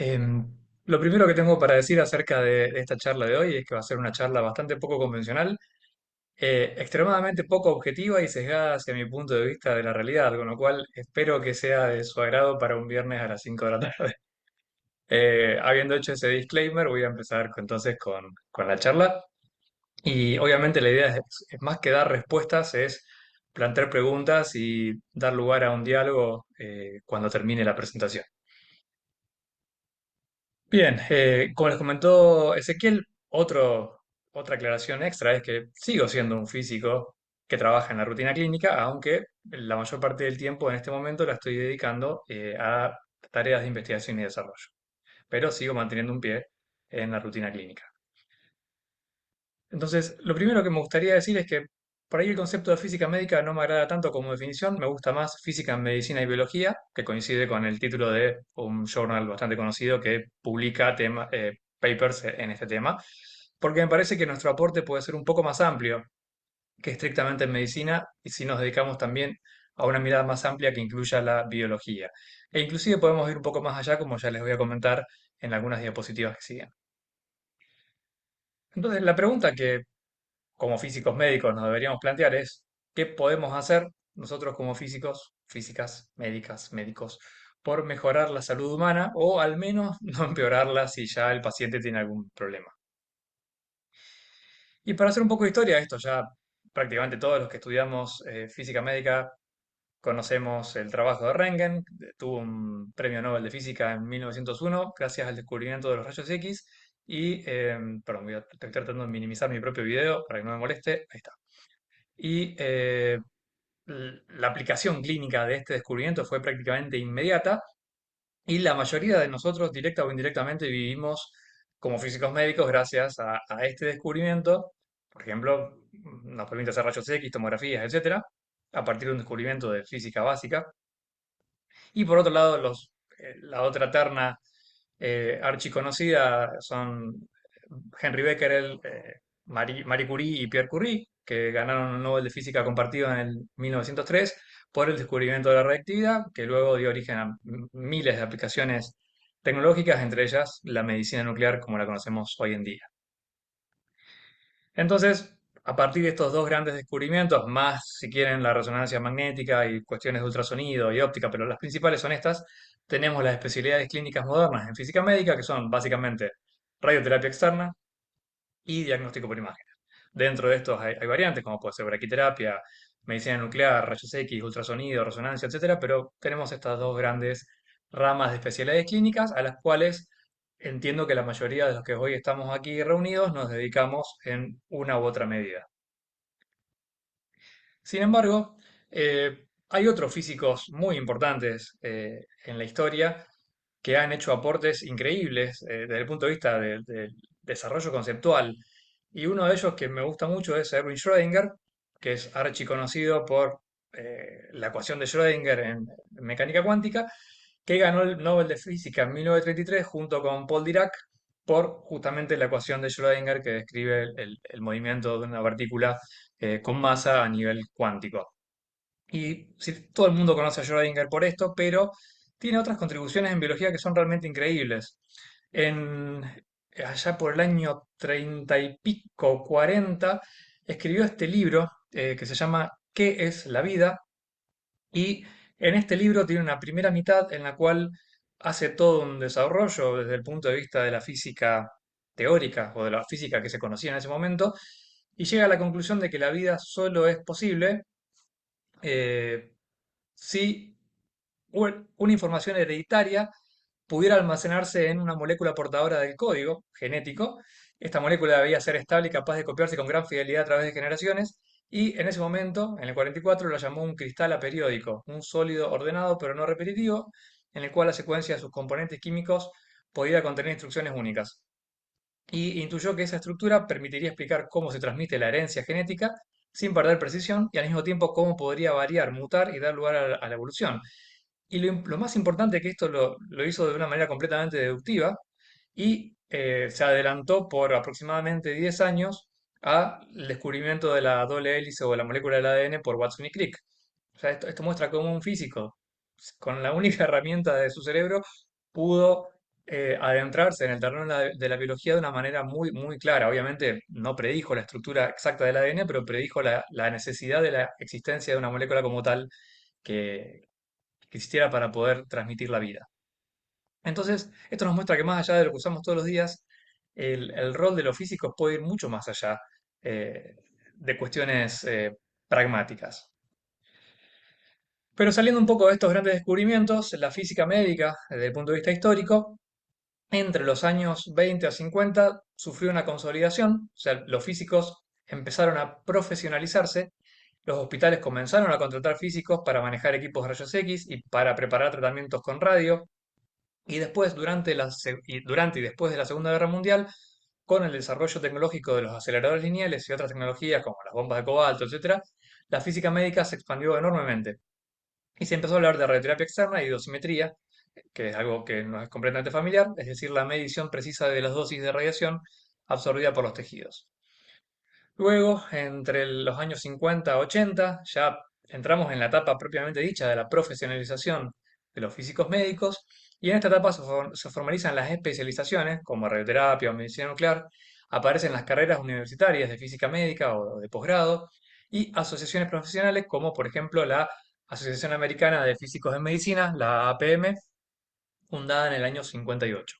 Em, lo primero que tengo para decir acerca de esta charla de hoy es que va a ser una charla bastante poco convencional, extremadamente poco objetiva y sesgada hacia mi punto de vista de la realidad, con lo cual espero que sea de su agrado para un viernes a las 5 de la tarde. Habiendo hecho ese disclaimer, voy a empezar entonces con la charla. Y obviamente la idea es más que dar respuestas, es plantear preguntas y dar lugar a un diálogo cuando termine la presentación. Bien, como les comentó Ezequiel, otra aclaración extra es que sigo siendo un físico que trabaja en la rutina clínica, aunque la mayor parte del tiempo en este momento la estoy dedicando a tareas de investigación y desarrollo, pero sigo manteniendo un pie en la rutina clínica. Entonces, lo primero que me gustaría decir es que por ahí el concepto de física médica no me agrada tanto como definición, me gusta más física en medicina y biología, que coincide con el título de un journal bastante conocido que publica papers en este tema, porque me parece que nuestro aporte puede ser un poco más amplio que estrictamente en medicina y si nos dedicamos también a una mirada más amplia que incluya la biología. E inclusive podemos ir un poco más allá, como ya les voy a comentar en algunas diapositivas que siguen. Entonces, la pregunta que como físicos médicos nos deberíamos plantear es qué podemos hacer nosotros como físicos, físicas, médicas, médicos, por mejorar la salud humana o al menos no empeorarla si ya el paciente tiene algún problema. Y para hacer un poco de historia, esto ya prácticamente todos los que estudiamos física médica conocemos el trabajo de Röntgen, tuvo un premio Nobel de Física en 1901 gracias al descubrimiento de los rayos X y, perdón, estoy tratando de minimizar mi propio video para que no me moleste, ahí está. Y la aplicación clínica de este descubrimiento fue prácticamente inmediata y la mayoría de nosotros, directa o indirectamente, vivimos como físicos médicos gracias a este descubrimiento. Por ejemplo, nos permite hacer rayos X, tomografías, etcétera, a partir de un descubrimiento de física básica. Y por otro lado, la otra terna archiconocida son Henry Becquerel, Marie Curie y Pierre Curie, que ganaron un Nobel de Física compartido en el 1903 por el descubrimiento de la reactividad, que luego dio origen a miles de aplicaciones tecnológicas, entre ellas la medicina nuclear como la conocemos hoy en día. Entonces, a partir de estos dos grandes descubrimientos, más si quieren la resonancia magnética y cuestiones de ultrasonido y óptica, pero las principales son estas, tenemos las especialidades clínicas modernas en física médica, que son básicamente radioterapia externa y diagnóstico por imagen. Dentro de estos hay variantes, como puede ser braquiterapia, medicina nuclear, rayos X, ultrasonido, resonancia, etcétera, pero tenemos estas dos grandes ramas de especialidades clínicas a las cuales entiendo que la mayoría de los que hoy estamos aquí reunidos nos dedicamos en una u otra medida. Sin embargo, hay otros físicos muy importantes en la historia que han hecho aportes increíbles desde el punto de vista del desarrollo conceptual. Y uno de ellos que me gusta mucho es Erwin Schrödinger, que es archiconocido por la ecuación de Schrödinger en mecánica cuántica, que ganó el Nobel de Física en 1933 junto con Paul Dirac por justamente la ecuación de Schrödinger que describe el movimiento de una partícula con masa a nivel cuántico. Y todo el mundo conoce a Schrödinger por esto, pero tiene otras contribuciones en biología que son realmente increíbles. En, allá por el año 30 y pico, 40, escribió este libro que se llama ¿Qué es la vida? Y en este libro tiene una primera mitad en la cual hace todo un desarrollo desde el punto de vista de la física teórica o de la física que se conocía en ese momento, y llega a la conclusión de que la vida solo es posible eh, si una información hereditaria pudiera almacenarse en una molécula portadora del código genético. Esta molécula debía ser estable y capaz de copiarse con gran fidelidad a través de generaciones. Y en ese momento, en el 44, lo llamó un cristal aperiódico, un sólido ordenado pero no repetitivo, en el cual la secuencia de sus componentes químicos podía contener instrucciones únicas. Y intuyó que esa estructura permitiría explicar cómo se transmite la herencia genética sin perder precisión y al mismo tiempo cómo podría variar, mutar y dar lugar a la evolución. Y lo más importante es que esto lo hizo de una manera completamente deductiva y se adelantó por aproximadamente 10 años al descubrimiento de la doble hélice o de la molécula del ADN por Watson y Crick. O sea, esto muestra cómo un físico, con la única herramienta de su cerebro, pudo adentrarse en el terreno de la biología de una manera muy, muy clara. Obviamente no predijo la estructura exacta del ADN, pero predijo la necesidad de la existencia de una molécula como tal que existiera para poder transmitir la vida. Entonces, esto nos muestra que más allá de lo que usamos todos los días, el rol de los físicos puede ir mucho más allá eh, de cuestiones pragmáticas. Pero saliendo un poco de estos grandes descubrimientos, la física médica, desde el punto de vista histórico, entre los años 20 a 50 sufrió una consolidación, o sea, los físicos empezaron a profesionalizarse, los hospitales comenzaron a contratar físicos para manejar equipos de rayos X y para preparar tratamientos con radio, y después, durante y después de la Segunda Guerra Mundial, con el desarrollo tecnológico de los aceleradores lineales y otras tecnologías como las bombas de cobalto, etcétera, la física médica se expandió enormemente. Y se empezó a hablar de radioterapia externa y dosimetría, que es algo que no es completamente familiar, es decir, la medición precisa de las dosis de radiación absorbida por los tejidos. Luego, entre los años 50 a 80, ya entramos en la etapa propiamente dicha de la profesionalización de los físicos médicos, y en esta etapa se formalizan las especializaciones, como radioterapia o medicina nuclear, aparecen las carreras universitarias de física médica o de posgrado, y asociaciones profesionales como por ejemplo la Asociación Americana de Físicos en Medicina, la APM, fundada en el año 58.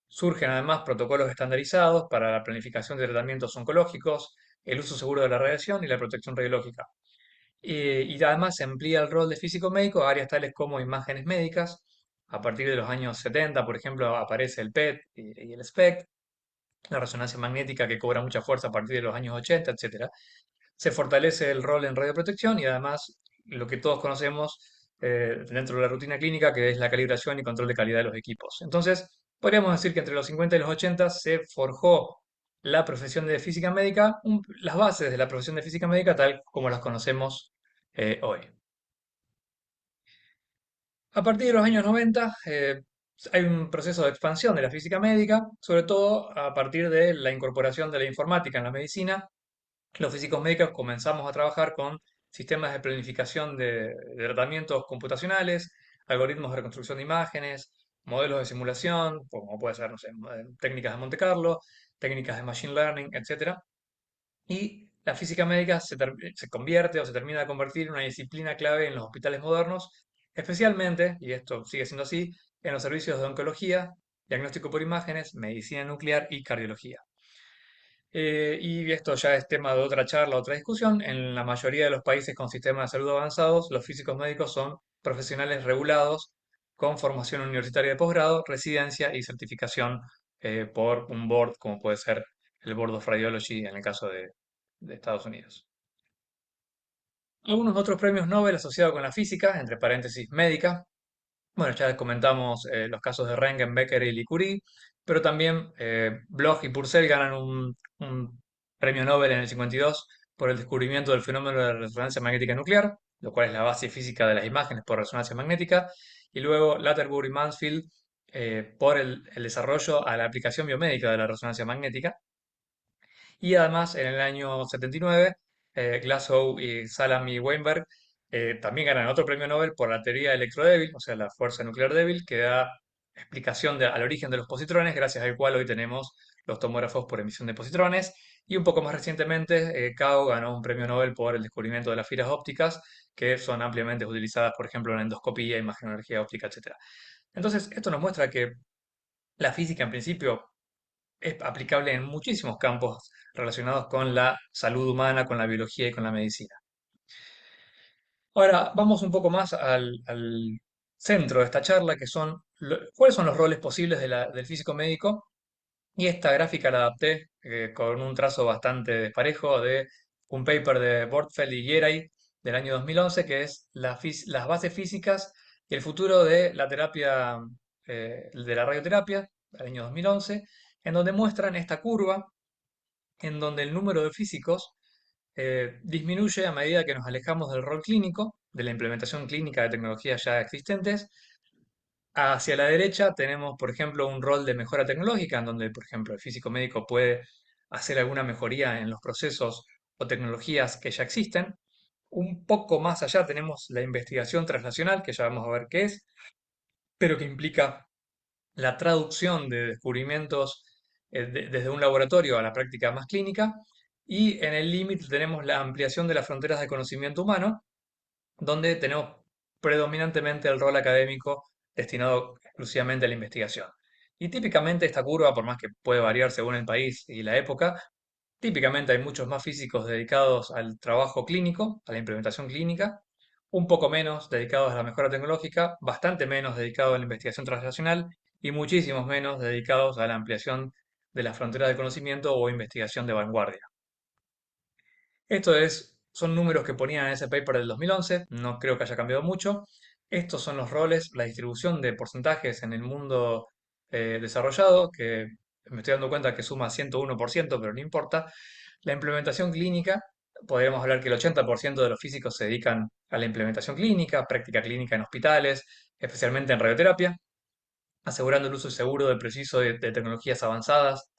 Surgen además protocolos estandarizados para la planificación de tratamientos oncológicos, el uso seguro de la radiación y la protección radiológica. Y además se amplía el rol de físico médico a áreas tales como imágenes médicas. A partir de los años 70, por ejemplo, aparece el PET y el SPECT, la resonancia magnética que cobra mucha fuerza a partir de los años 80, etcétera. Se fortalece el rol en radioprotección y además lo que todos conocemos dentro de la rutina clínica, que es la calibración y control de calidad de los equipos. Entonces, podríamos decir que entre los 50 y los 80 se forjó la profesión de física médica, las bases de la profesión de física médica tal como las conocemos hoy. A partir de los años 90 hay un proceso de expansión de la física médica, sobre todo a partir de la incorporación de la informática en la medicina. Los físicos médicos comenzamos a trabajar con sistemas de planificación de tratamientos computacionales, algoritmos de reconstrucción de imágenes, modelos de simulación, como puede ser, no sé, técnicas de Monte Carlo, técnicas de Machine Learning, etcétera. Y la física médica se convierte o se termina de convertir en una disciplina clave en los hospitales modernos, especialmente, y esto sigue siendo así, en los servicios de oncología, diagnóstico por imágenes, medicina nuclear y cardiología. Y esto ya es tema de otra charla, otra discusión. En la mayoría de los países con sistemas de salud avanzados, los físicos médicos son profesionales regulados con formación universitaria de posgrado, residencia y certificación por un board, como puede ser el Board of Radiology en el caso de Estados Unidos. Algunos otros premios Nobel asociados con la física, entre paréntesis médica. Bueno, ya comentamos los casos de Röntgen, Becker y Curie, pero también Bloch y Purcell ganan un premio Nobel en el 52 por el descubrimiento del fenómeno de la resonancia magnética nuclear, lo cual es la base física de las imágenes por resonancia magnética, y luego Latterburg y Mansfield por el desarrollo a la aplicación biomédica de la resonancia magnética. Y además, en el año 79, Glasgow y Salam y Weinberg también ganan otro premio Nobel por la teoría electrodébil, o sea, la fuerza nuclear débil, que da explicación al origen de los positrones, gracias al cual hoy tenemos los tomógrafos por emisión de positrones. Y un poco más recientemente, Kao ganó un premio Nobel por el descubrimiento de las fibras ópticas, que son ampliamente utilizadas, por ejemplo, en endoscopía, imagenología óptica, etcétera. Entonces, esto nos muestra que la física, en principio, es aplicable en muchísimos campos relacionados con la salud humana, con la biología y con la medicina. Ahora vamos un poco más al centro de esta charla, que son cuáles son los roles posibles del físico médico. Y esta gráfica la adapté con un trazo bastante desparejo de un paper de Bortfeld y Geray del año 2011, que es las bases físicas y el futuro de la terapia, de la radioterapia, del año 2011, en donde muestran esta curva en donde el número de físicos disminuye a medida que nos alejamos del rol clínico, de la implementación clínica de tecnologías ya existentes. Hacia la derecha tenemos, por ejemplo, un rol de mejora tecnológica, en donde, por ejemplo, el físico médico puede hacer alguna mejoría en los procesos o tecnologías que ya existen. Un poco más allá tenemos la investigación translacional, que ya vamos a ver qué es, pero que implica la traducción de descubrimientos desde un laboratorio a la práctica más clínica, y en el límite tenemos la ampliación de las fronteras del conocimiento humano, donde tenemos predominantemente el rol académico destinado exclusivamente a la investigación. Y típicamente esta curva, por más que puede variar según el país y la época, típicamente hay muchos más físicos dedicados al trabajo clínico, a la implementación clínica, un poco menos dedicados a la mejora tecnológica, bastante menos dedicados a la investigación translacional y muchísimos menos dedicados a la ampliación de las fronteras de conocimiento o investigación de vanguardia. Son números que ponían en ese paper del 2011, no creo que haya cambiado mucho. Estos son los roles, la distribución de porcentajes en el mundo desarrollado, que me estoy dando cuenta que suma 101%, pero no importa. La implementación clínica, podríamos hablar que el 80% de los físicos se dedican a la implementación clínica, práctica clínica en hospitales, especialmente en radioterapia, asegurando el uso seguro y preciso de tecnologías avanzadas,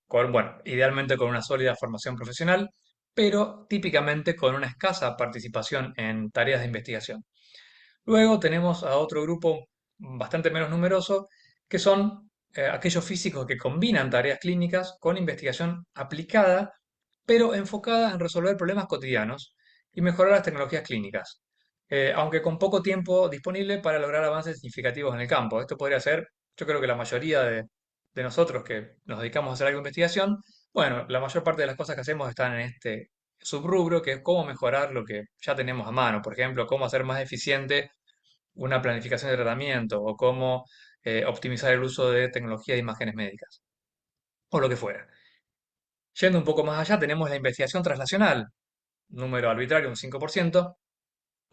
bueno, idealmente con una sólida formación profesional, pero típicamente con una escasa participación en tareas de investigación. Luego tenemos a otro grupo bastante menos numeroso, que son aquellos físicos que combinan tareas clínicas con investigación aplicada, pero enfocada en resolver problemas cotidianos y mejorar las tecnologías clínicas, aunque con poco tiempo disponible para lograr avances significativos en el campo. Esto podría ser, yo creo que la mayoría de nosotros que nos dedicamos a hacer algo de investigación, bueno, la mayor parte de las cosas que hacemos están en este subrubro, que es cómo mejorar lo que ya tenemos a mano. Por ejemplo, cómo hacer más eficiente una planificación de tratamiento o cómo optimizar el uso de tecnología de imágenes médicas o lo que fuera. Yendo un poco más allá, tenemos la investigación translacional, número arbitrario, un 5%,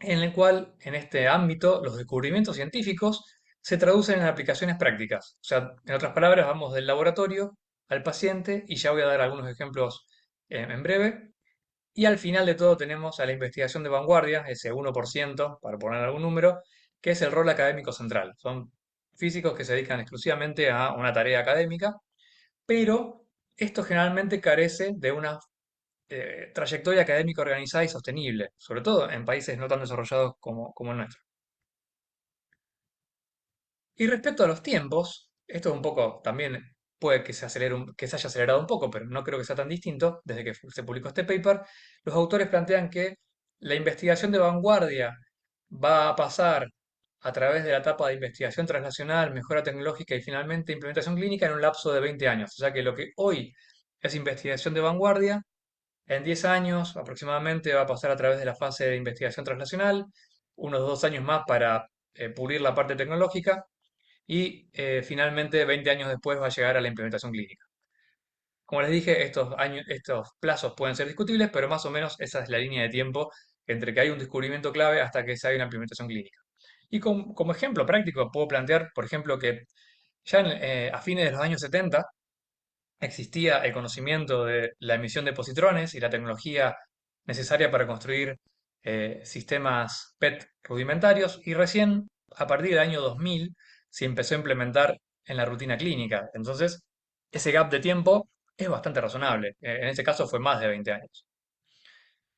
en el cual, en este ámbito, los descubrimientos científicos se traducen en aplicaciones prácticas. O sea, en otras palabras, vamos del laboratorio al paciente, y ya voy a dar algunos ejemplos en breve. Y al final de todo tenemos a la investigación de vanguardia, ese 1%, para poner algún número, que es el rol académico central. Son físicos que se dedican exclusivamente a una tarea académica, pero esto generalmente carece de una trayectoria académica organizada y sostenible, sobre todo en países no tan desarrollados como el nuestro. Y respecto a los tiempos, esto es un poco, también puede que que se haya acelerado un poco, pero no creo que sea tan distinto desde que se publicó este paper. Los autores plantean que la investigación de vanguardia va a pasar a través de la etapa de investigación transnacional, mejora tecnológica y finalmente implementación clínica en un lapso de 20 años. O sea que lo que hoy es investigación de vanguardia, en 10 años aproximadamente va a pasar a través de la fase de investigación transnacional, unos 2 años más para pulir la parte tecnológica, y finalmente 20 años después va a llegar a la implementación clínica. Como les dije, estos plazos pueden ser discutibles, pero más o menos esa es la línea de tiempo entre que hay un descubrimiento clave hasta que se haga una implementación clínica. Y como ejemplo práctico, puedo plantear, por ejemplo, que ya a fines de los años 70 existía el conocimiento de la emisión de positrones y la tecnología necesaria para construir sistemas PET rudimentarios, y recién a partir del año 2000 se empezó a implementar en la rutina clínica. Entonces, ese gap de tiempo es bastante razonable. En este caso fue más de 20 años.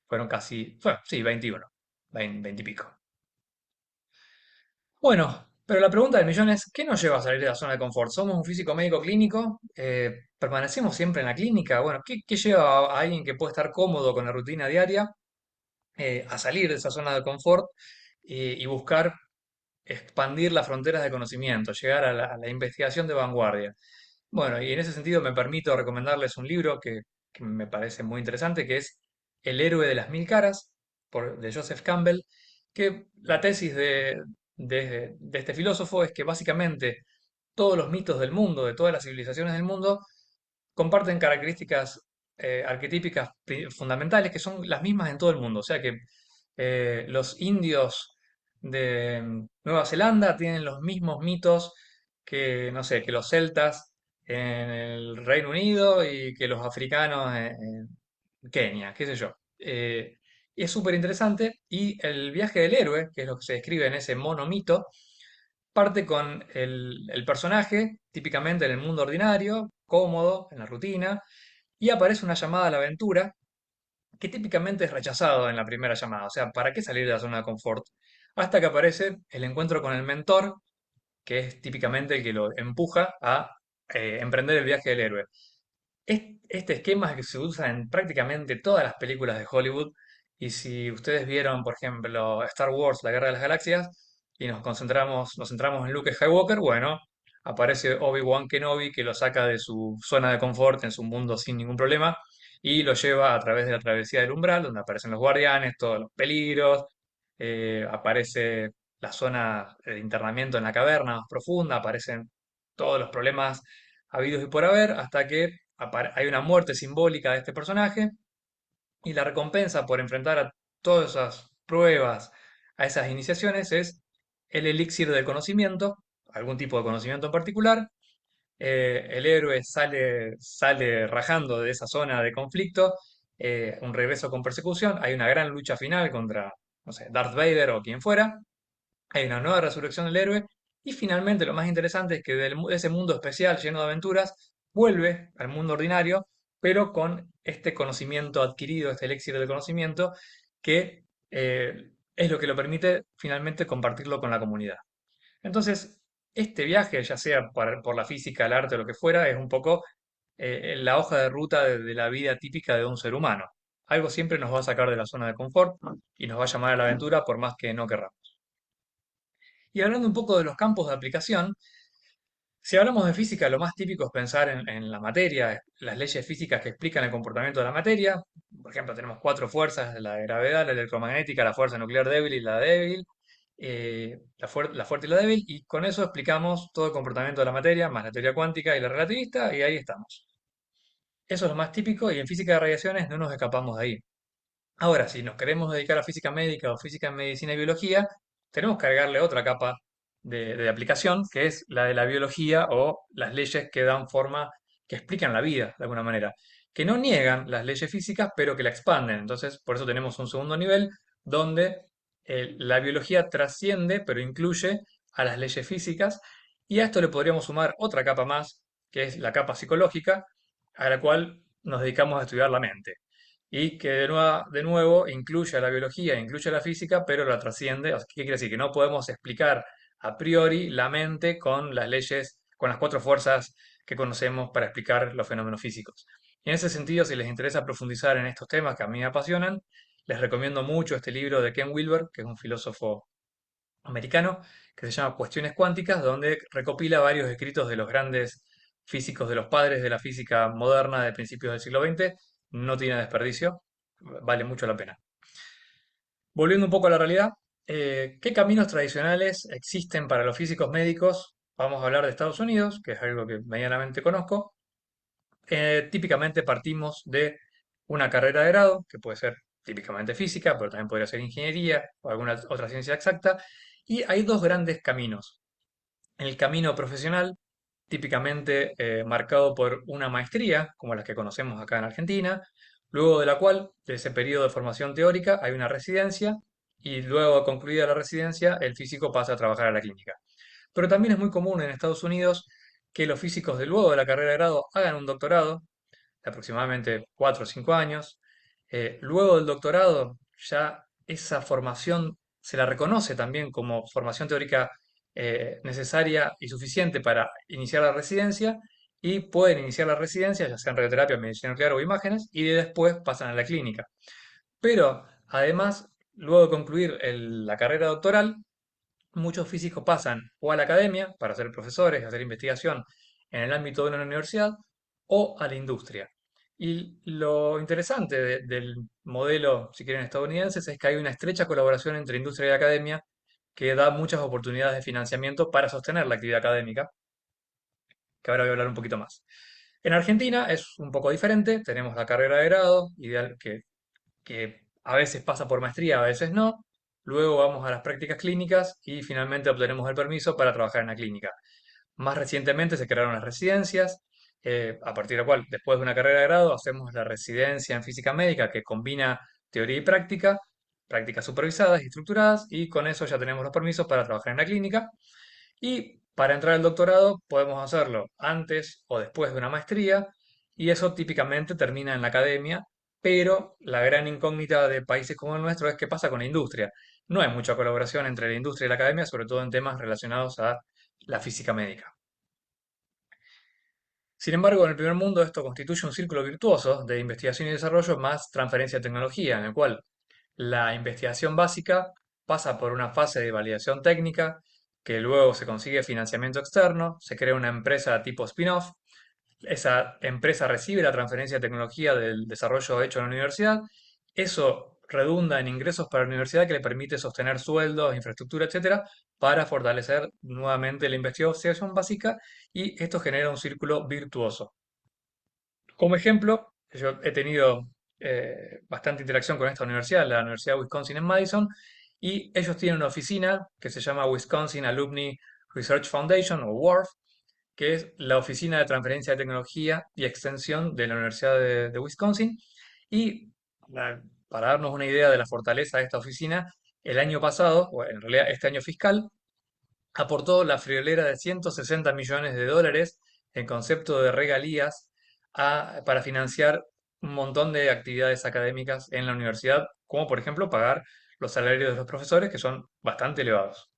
Fueron casi, bueno, sí, 21, 20 y pico. Bueno, pero la pregunta del millón es, ¿qué nos lleva a salir de la zona de confort? ¿Somos un físico médico clínico? ¿Permanecemos siempre en la clínica? Bueno, ¿qué lleva a alguien que puede estar cómodo con la rutina diaria a salir de esa zona de confort y buscar expandir las fronteras de conocimiento, llegar a la investigación de vanguardia? Bueno, y en ese sentido me permito recomendarles un libro que me parece muy interesante, que es El héroe de las mil caras, de Joseph Campbell, que la tesis de este filósofo es que básicamente todos los mitos del mundo, de todas las civilizaciones del mundo, comparten características arquetípicas fundamentales que son las mismas en todo el mundo. O sea que los indios de Nueva Zelanda tienen los mismos mitos que, no sé, que los celtas en el Reino Unido y que los africanos en Kenia, qué sé yo. Y es súper interesante, y el viaje del héroe, que es lo que se describe en ese monomito, parte con el personaje, típicamente en el mundo ordinario, cómodo, en la rutina, y aparece una llamada a la aventura que típicamente es rechazado en la primera llamada. O sea, ¿para qué salir de la zona de confort? Hasta que aparece el encuentro con el mentor, que es típicamente el que lo empuja a emprender el viaje del héroe. Este esquema es el que se usa en prácticamente todas las películas de Hollywood. Y si ustedes vieron, por ejemplo, Star Wars, La Guerra de las Galaxias, y nos centramos en Luke Skywalker, bueno, aparece Obi-Wan Kenobi que lo saca de su zona de confort en su mundo sin ningún problema y lo lleva a través de la travesía del umbral, donde aparecen los guardianes, todos los peligros, aparece la zona de internamiento en la caverna más profunda, aparecen todos los problemas habidos y por haber, hasta que hay una muerte simbólica de este personaje y la recompensa por enfrentar a todas esas pruebas, a esas iniciaciones, es el elixir del conocimiento, algún tipo de conocimiento en particular. El héroe sale rajando de esa zona de conflicto, un regreso con persecución, hay una gran lucha final contra, no sé, Darth Vader o quien fuera, hay una nueva resurrección del héroe y finalmente lo más interesante es que de ese mundo especial lleno de aventuras vuelve al mundo ordinario, pero con este conocimiento adquirido, este elixir del conocimiento, que es lo que lo permite finalmente compartirlo con la comunidad. Entonces, este viaje, ya sea por la física, el arte o lo que fuera, es un poco la hoja de ruta de la vida típica de un ser humano. Algo siempre nos va a sacar de la zona de confort y nos va a llamar a la aventura por más que no querramos. Y hablando un poco de los campos de aplicación, si hablamos de física, lo más típico es pensar en la materia, las leyes físicas que explican el comportamiento de la materia. Por ejemplo, tenemos cuatro fuerzas, la de gravedad, la electromagnética, la fuerza nuclear débil y la débil, la fuerte y la débil, y con eso explicamos todo el comportamiento de la materia, más la teoría cuántica y la relativista, y ahí estamos. Eso es lo más típico, y en física de radiaciones no nos escapamos de ahí. Ahora, si nos queremos dedicar a física médica o física en medicina y biología, tenemos que agregarle otra capa de aplicación, que es la de la biología o las leyes que dan forma, que explican la vida de alguna manera, que no niegan las leyes físicas, pero que la expanden. Entonces, por eso tenemos un segundo nivel donde la biología trasciende, pero incluye a las leyes físicas, y a esto le podríamos sumar otra capa más, que es la capa psicológica, a la cual nos dedicamos a estudiar la mente y que de nuevo incluye a la biología, incluye a la física, pero la trasciende. O sea, ¿qué quiere decir? Que no podemos explicar a priori la mente con las leyes, con las cuatro fuerzas que conocemos para explicar los fenómenos físicos. Y en ese sentido, si les interesa profundizar en estos temas que a mí me apasionan, les recomiendo mucho este libro de Ken Wilber, que es un filósofo americano, que se llama Cuestiones Cuánticas, donde recopila varios escritos de los grandes físicos, de los padres de la física moderna de principios del siglo XX. No tiene desperdicio, vale mucho la pena. Volviendo un poco a la realidad, ¿qué caminos tradicionales existen para los físicos médicos? Vamos a hablar de Estados Unidos, que es algo que medianamente conozco. Típicamente partimos de una carrera de grado, que puede ser típicamente física, pero también podría ser ingeniería o alguna otra ciencia exacta, y hay dos grandes caminos. El camino profesional, típicamente marcado por una maestría, como las que conocemos acá en Argentina, luego de la cual, de ese periodo de formación teórica, hay una residencia, y luego de concluida la residencia, el físico pasa a trabajar a la clínica. Pero también es muy común en Estados Unidos que los físicos de luego de la carrera de grado hagan un doctorado, de aproximadamente 4 o 5 años. Luego del doctorado, ya esa formación se la reconoce también como formación teórica necesaria y suficiente para iniciar la residencia y pueden iniciar la residencia, ya sea en radioterapia, medicina nuclear o imágenes, y después pasan a la clínica. Pero además, luego de concluir la carrera doctoral, muchos físicos pasan o a la academia para ser profesores, hacer investigación en el ámbito de una universidad, o a la industria. Y lo interesante del modelo, si quieren, estadounidense, es que hay una estrecha colaboración entre industria y academia que da muchas oportunidades de financiamiento para sostener la actividad académica, que ahora voy a hablar un poquito más. En Argentina es un poco diferente, tenemos la carrera de grado, ideal que a veces pasa por maestría, a veces no. Luego vamos a las prácticas clínicas y finalmente obtenemos el permiso para trabajar en la clínica. Más recientemente se crearon las residencias, a partir de la cual, después de una carrera de grado, hacemos la residencia en física médica que combina teoría y práctica, prácticas supervisadas y estructuradas, y con eso ya tenemos los permisos para trabajar en la clínica. Y para entrar al doctorado podemos hacerlo antes o después de una maestría, y eso típicamente termina en la academia, pero la gran incógnita de países como el nuestro es qué pasa con la industria. No hay mucha colaboración entre la industria y la academia, sobre todo en temas relacionados a la física médica. Sin embargo, en el primer mundo esto constituye un círculo virtuoso de investigación y desarrollo más transferencia de tecnología, en el cual la investigación básica pasa por una fase de validación técnica, que luego se consigue financiamiento externo, se crea una empresa tipo spin-off, esa empresa recibe la transferencia de tecnología del desarrollo hecho en la universidad, eso redunda en ingresos para la universidad que le permite sostener sueldos, infraestructura, etcétera, para fortalecer nuevamente la investigación básica y esto genera un círculo virtuoso. Como ejemplo, yo he tenido bastante interacción con esta universidad, la Universidad de Wisconsin en Madison, y ellos tienen una oficina que se llama Wisconsin Alumni Research Foundation o WARF, que es la oficina de transferencia de tecnología y extensión de la Universidad de Wisconsin. Y para darnos una idea de la fortaleza de esta oficina, el año pasado, o en realidad este año fiscal, aportó la friolera de 160 millones de dólares en concepto de regalías para financiar un montón de actividades académicas en la universidad, como por ejemplo pagar los salarios de los profesores, que son bastante elevados.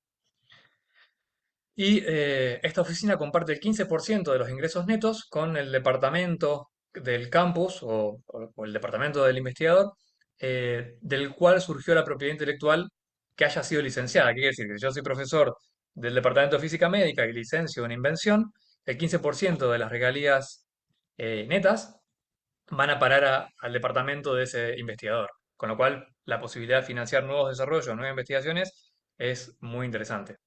Y esta oficina comparte el 15% de los ingresos netos con el departamento del campus o el departamento del investigador, del cual surgió la propiedad intelectual que haya sido licenciada. ¿Qué quiere decir? Que si yo soy profesor del departamento de física médica y licencio una invención, el 15% de las regalías netas van a parar al departamento de ese investigador. Con lo cual, la posibilidad de financiar nuevos desarrollos, nuevas investigaciones, es muy interesante.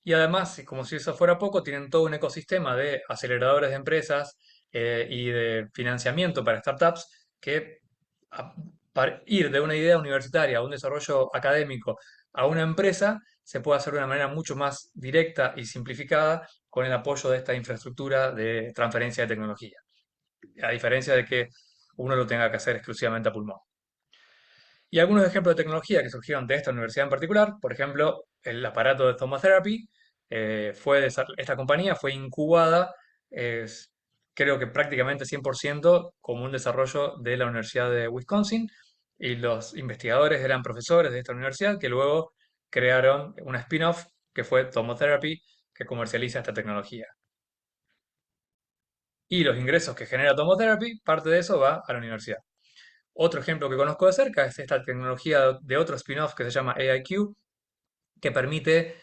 Y además, como si eso fuera poco, tienen todo un ecosistema de aceleradores de empresas y de financiamiento para startups que a- para ir de una idea universitaria a un desarrollo académico a una empresa se puede hacer de una manera mucho más directa y simplificada con el apoyo de esta infraestructura de transferencia de tecnología, a diferencia de que uno lo tenga que hacer exclusivamente a pulmón. Y algunos ejemplos de tecnología que surgieron de esta universidad en particular, por ejemplo, el aparato de Tomotherapy, esta compañía fue incubada, es, creo que prácticamente 100% como un desarrollo de la Universidad de Wisconsin, y los investigadores eran profesores de esta universidad que luego crearon una spin-off que fue Tomotherapy, que comercializa esta tecnología. Y los ingresos que genera Tomotherapy, parte de eso va a la universidad. Otro ejemplo que conozco de cerca es esta tecnología de otro spin-off que se llama AIQ, que permite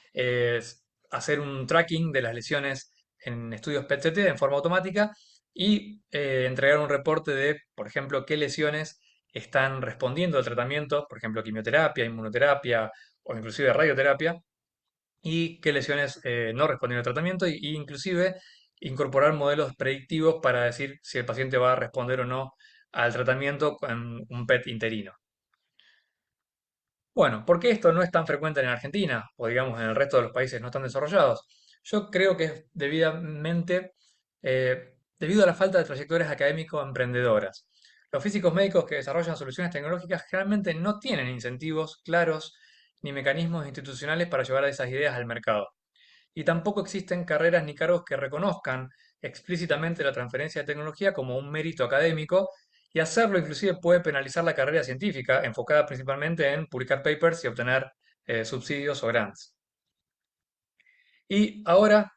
hacer un tracking de las lesiones en estudios PET-CT en forma automática y entregar un reporte de, por ejemplo, qué lesiones están respondiendo al tratamiento, por ejemplo, quimioterapia, inmunoterapia o inclusive radioterapia, y qué lesiones no respondieron al tratamiento, y inclusive incorporar modelos predictivos para decir si el paciente va a responder o no al tratamiento con un PET interino. Bueno, ¿por qué esto no es tan frecuente en Argentina o digamos en el resto de los países no tan desarrollados? Yo creo que es debido a la falta de trayectorias académicos emprendedoras. Los físicos médicos que desarrollan soluciones tecnológicas generalmente no tienen incentivos claros ni mecanismos institucionales para llevar esas ideas al mercado. Y tampoco existen carreras ni cargos que reconozcan explícitamente la transferencia de tecnología como un mérito académico, y hacerlo inclusive puede penalizar la carrera científica, enfocada principalmente en publicar papers y obtener subsidios o grants. Y ahora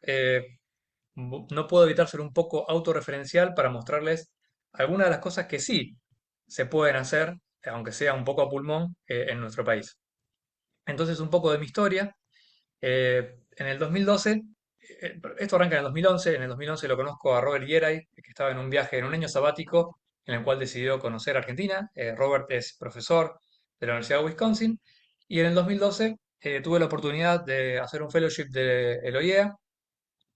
no puedo evitar ser un poco autorreferencial para mostrarles algunas de las cosas que sí se pueden hacer, aunque sea un poco a pulmón, en nuestro país. Entonces, un poco de mi historia. En el 2012, esto arranca en el 2011, en el 2011 lo conozco a Robert Yeray, que estaba en un viaje, en un año sabático, en el cual decidió conocer Argentina. Robert es profesor de la Universidad de Wisconsin, y en el 2012 tuve la oportunidad de hacer un fellowship de el OIEA,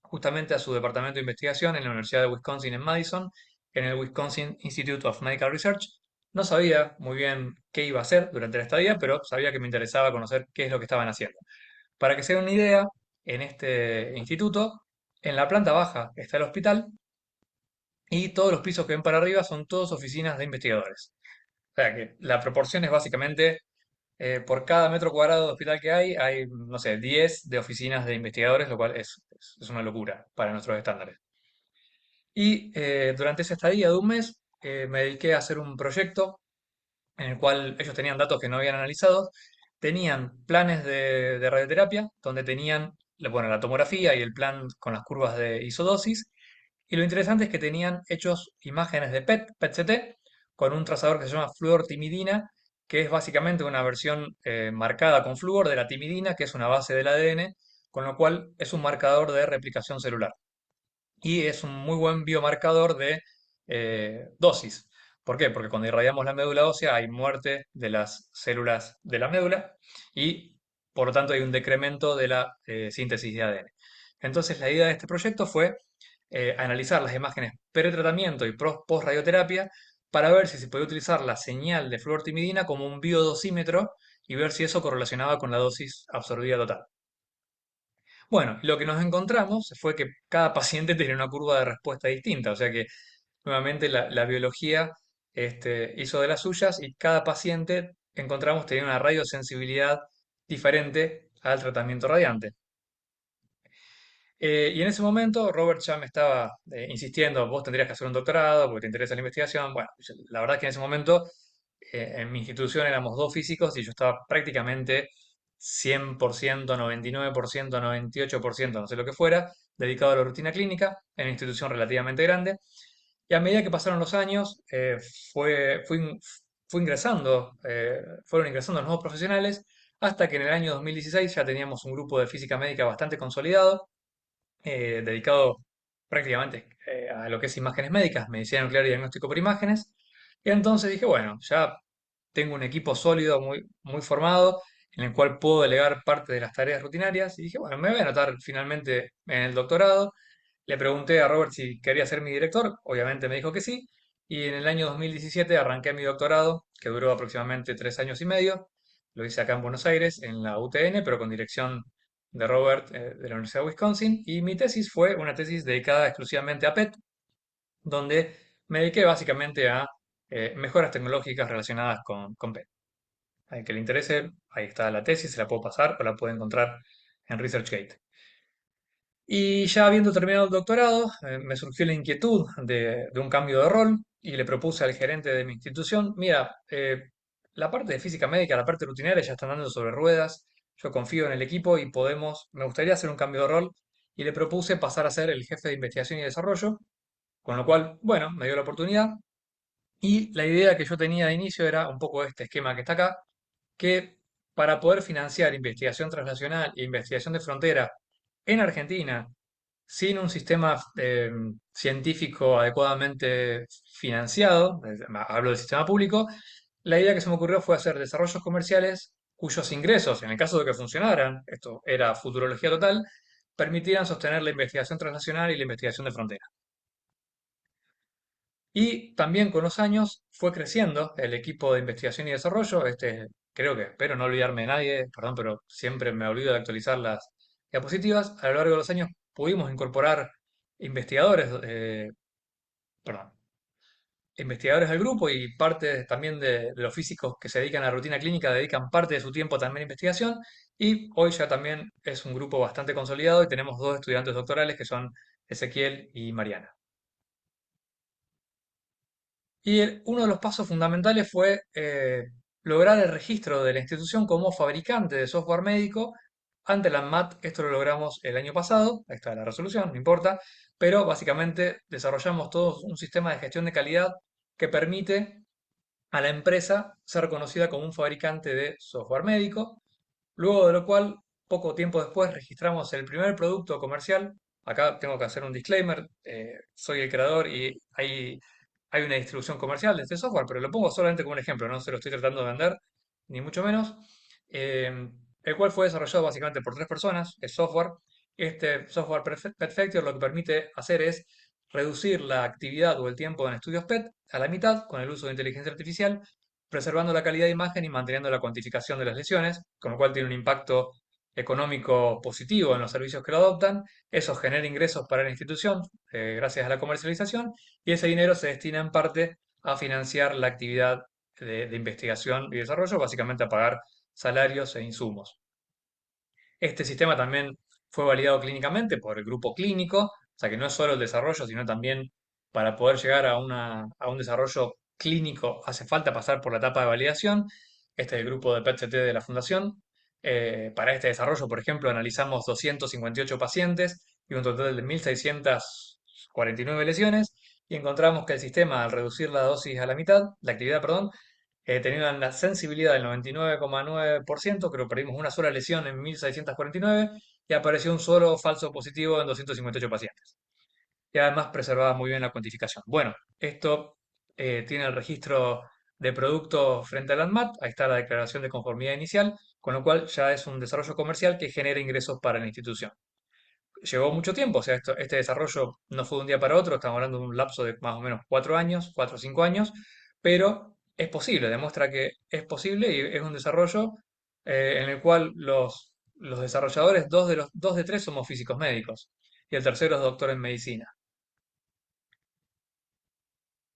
justamente a su departamento de investigación en la Universidad de Wisconsin en Madison, en el Wisconsin Institute of Medical Research. No sabía muy bien qué iba a hacer durante la estadía, pero sabía que me interesaba conocer qué es lo que estaban haciendo. Para que se den una idea, en este instituto, en la planta baja está el hospital y todos los pisos que ven para arriba son todas oficinas de investigadores. O sea que la proporción es básicamente por cada metro cuadrado de hospital que hay, no sé, 10 de oficinas de investigadores, lo cual es una locura para nuestros estándares. Y durante esa estadía de un mes me dediqué a hacer un proyecto en el cual ellos tenían datos que no habían analizado, tenían planes de radioterapia, donde tenían bueno, la tomografía y el plan con las curvas de isodosis. Y lo interesante es que tenían hechos imágenes de PET, PET-CT, con un trazador que se llama fluortimidina, que es básicamente una versión marcada con flúor de la timidina, que es una base del ADN, con lo cual es un marcador de replicación celular y es un muy buen biomarcador de dosis. ¿Por qué? Porque cuando irradiamos la médula ósea hay muerte de las células de la médula y por lo tanto hay un decremento de la síntesis de ADN. Entonces la idea de este proyecto fue analizar las imágenes pretratamiento y post-radioterapia para ver si se podía utilizar la señal de fluortimidina como un biodosímetro y ver si eso correlacionaba con la dosis absorbida total. Bueno, lo que nos encontramos fue que cada paciente tenía una curva de respuesta distinta, o sea que nuevamente la biología hizo de las suyas y cada paciente encontramos tenía una radiosensibilidad diferente al tratamiento radiante. Y en ese momento Robert ya me estaba insistiendo, vos tendrías que hacer un doctorado porque te interesa la investigación. Bueno, la verdad es que en ese momento en mi institución éramos dos físicos y yo estaba prácticamente 100%, 99%, 98%, no sé lo que fuera, dedicado a la rutina clínica en una institución relativamente grande. Y a medida que pasaron los años, fue ingresando, fueron ingresando nuevos profesionales hasta que en el año 2016 ya teníamos un grupo de física médica bastante consolidado dedicado prácticamente a lo que es imágenes médicas, medicina nuclear y diagnóstico por imágenes. Y entonces dije, bueno, ya tengo un equipo sólido, muy formado, en el cual puedo delegar parte de las tareas rutinarias. Y dije, bueno, me voy a anotar finalmente en el doctorado. Le pregunté a Robert si quería ser mi director, obviamente me dijo que sí. Y en el año 2017 arranqué mi doctorado, que duró aproximadamente 3 años y medio. Lo hice acá en Buenos Aires, en la UTN, pero con dirección de Robert de la Universidad de Wisconsin. Y mi tesis fue una tesis dedicada exclusivamente a PET, donde me dediqué básicamente a mejoras tecnológicas relacionadas con PET. Al que le interese, ahí está la tesis, se la puedo pasar o la puede encontrar en ResearchGate. Y ya habiendo terminado el doctorado, me surgió la inquietud de un cambio de rol y le propuse al gerente de mi institución, mira, la parte de física médica, la parte rutinaria ya están dando sobre ruedas, yo confío en el equipo y me gustaría hacer un cambio de rol y le propuse pasar a ser el jefe de investigación y desarrollo, con lo cual, bueno, me dio la oportunidad y la idea que yo tenía de inicio era un poco este esquema que está acá, que para poder financiar investigación transnacional e investigación de frontera en Argentina, sin un sistema científico adecuadamente financiado, hablo del sistema público, la idea que se me ocurrió fue hacer desarrollos comerciales cuyos ingresos, en el caso de que funcionaran, esto era futurología total, permitieran sostener la investigación transnacional y la investigación de frontera. Y también con los años fue creciendo el equipo de investigación y desarrollo. Creo que espero no olvidarme de nadie, perdón, pero siempre me olvido de actualizar las diapositivas. A lo largo de los años pudimos incorporar investigadores, perdón, investigadores al grupo y parte también de los físicos que se dedican a la rutina clínica dedican parte de su tiempo también a investigación. Y hoy ya también es un grupo bastante consolidado y tenemos dos estudiantes doctorales que son Ezequiel y Mariana. Y uno de los pasos fundamentales fue lograr el registro de la institución como fabricante de software médico ante la ANMAT. Esto lo logramos el año pasado, ahí está la resolución, no importa, pero básicamente desarrollamos todo un sistema de gestión de calidad que permite a la empresa ser conocida como un fabricante de software médico, luego de lo cual, poco tiempo después, registramos el primer producto comercial. Acá tengo que hacer un disclaimer, soy el creador y hay una distribución comercial de este software, pero lo pongo solamente como un ejemplo, no se lo estoy tratando de vender, ni mucho menos. El cual fue desarrollado básicamente por tres personas, es software. Este software Perfector lo que permite hacer es reducir la actividad o el tiempo en estudios PET a la mitad con el uso de inteligencia artificial, preservando la calidad de imagen y manteniendo la cuantificación de las lesiones, con lo cual tiene un impacto económico positivo en los servicios que lo adoptan. Eso genera ingresos para la institución gracias a la comercialización y ese dinero se destina en parte a financiar la actividad de investigación y desarrollo, básicamente a pagar salarios e insumos. Este sistema también fue validado clínicamente por el grupo clínico, o sea que no es solo el desarrollo, sino también para poder llegar a un desarrollo clínico hace falta pasar por la etapa de validación. Este es el grupo de PET-CT de la fundación. Para este desarrollo, por ejemplo, analizamos 258 pacientes y un total de 1.649 lesiones y encontramos que el sistema, al reducir la dosis a la mitad, la actividad, perdón, tenía una sensibilidad del 99,9%, pero perdimos una sola lesión en 1.649 y apareció un solo falso positivo en 258 pacientes. Y además preservaba muy bien la cuantificación. Bueno, esto tiene el registro de producto frente al ANMAT, ahí está la declaración de conformidad inicial, con lo cual ya es un desarrollo comercial que genera ingresos para la institución. Llevó mucho tiempo, o sea, este desarrollo no fue de un día para otro, estamos hablando de un lapso de más o menos 4 años, 4 o 5 años, pero es posible, demuestra que es posible y es un desarrollo en el cual los desarrolladores, dos de tres somos físicos médicos y el tercero es doctor en medicina.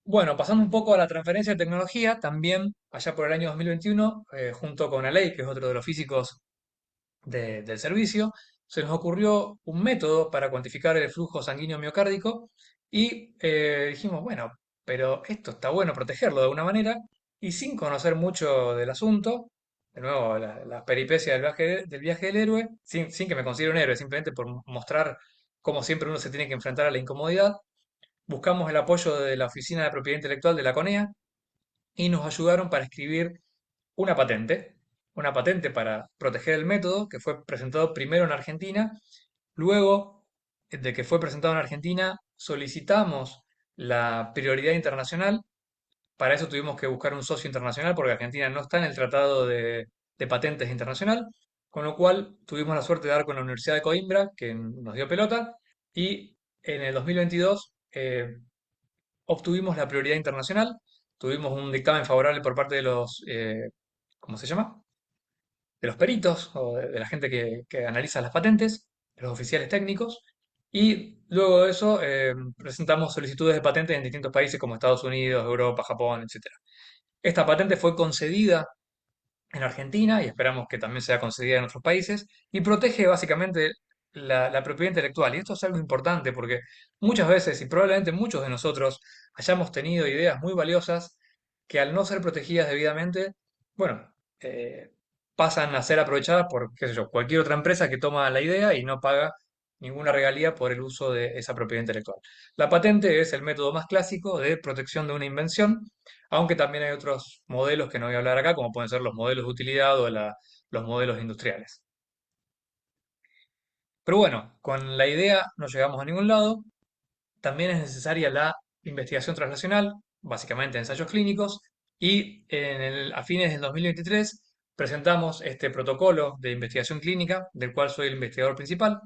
Bueno, pasando un poco a la transferencia de tecnología, también allá por el año 2021, junto con Alei, que es otro de los físicos del servicio, se nos ocurrió un método para cuantificar el flujo sanguíneo miocárdico y dijimos, bueno, pero esto está bueno protegerlo de alguna manera y sin conocer mucho del asunto, de nuevo, la peripecia del viaje del héroe, sin que me considere un héroe, simplemente por mostrar cómo siempre uno se tiene que enfrentar a la incomodidad, buscamos el apoyo de la Oficina de Propiedad Intelectual de la CONEA y nos ayudaron para escribir una patente, una patente para proteger el método que fue presentado primero en Argentina. Luego de que fue presentado en Argentina, solicitamos la prioridad internacional. Para eso tuvimos que buscar un socio internacional porque Argentina no está en el Tratado de Patentes Internacional, con lo cual tuvimos la suerte de dar con la Universidad de Coimbra, que nos dio pelota, y en el 2022 obtuvimos la prioridad internacional, tuvimos un dictamen favorable por parte de los, ¿cómo se llama? De los peritos o de la gente que analiza las patentes, de los oficiales técnicos, y luego de eso presentamos solicitudes de patentes en distintos países como Estados Unidos, Europa, Japón, etcétera. Esta patente fue concedida en Argentina y esperamos que también sea concedida en otros países y protege básicamente la propiedad intelectual. Y esto es algo importante porque muchas veces y probablemente muchos de nosotros hayamos tenido ideas muy valiosas que al no ser protegidas debidamente, bueno, eh, pasan a ser aprovechadas por, qué sé yo, cualquier otra empresa que toma la idea y no paga ninguna regalía por el uso de esa propiedad intelectual. La patente es el método más clásico de protección de una invención, aunque también hay otros modelos que no voy a hablar acá, como pueden ser los modelos de utilidad o los modelos industriales. Pero bueno, con la idea no llegamos a ningún lado. También es necesaria la investigación translacional, básicamente ensayos clínicos, y a fines del 2023 presentamos este protocolo de investigación clínica, del cual soy el investigador principal,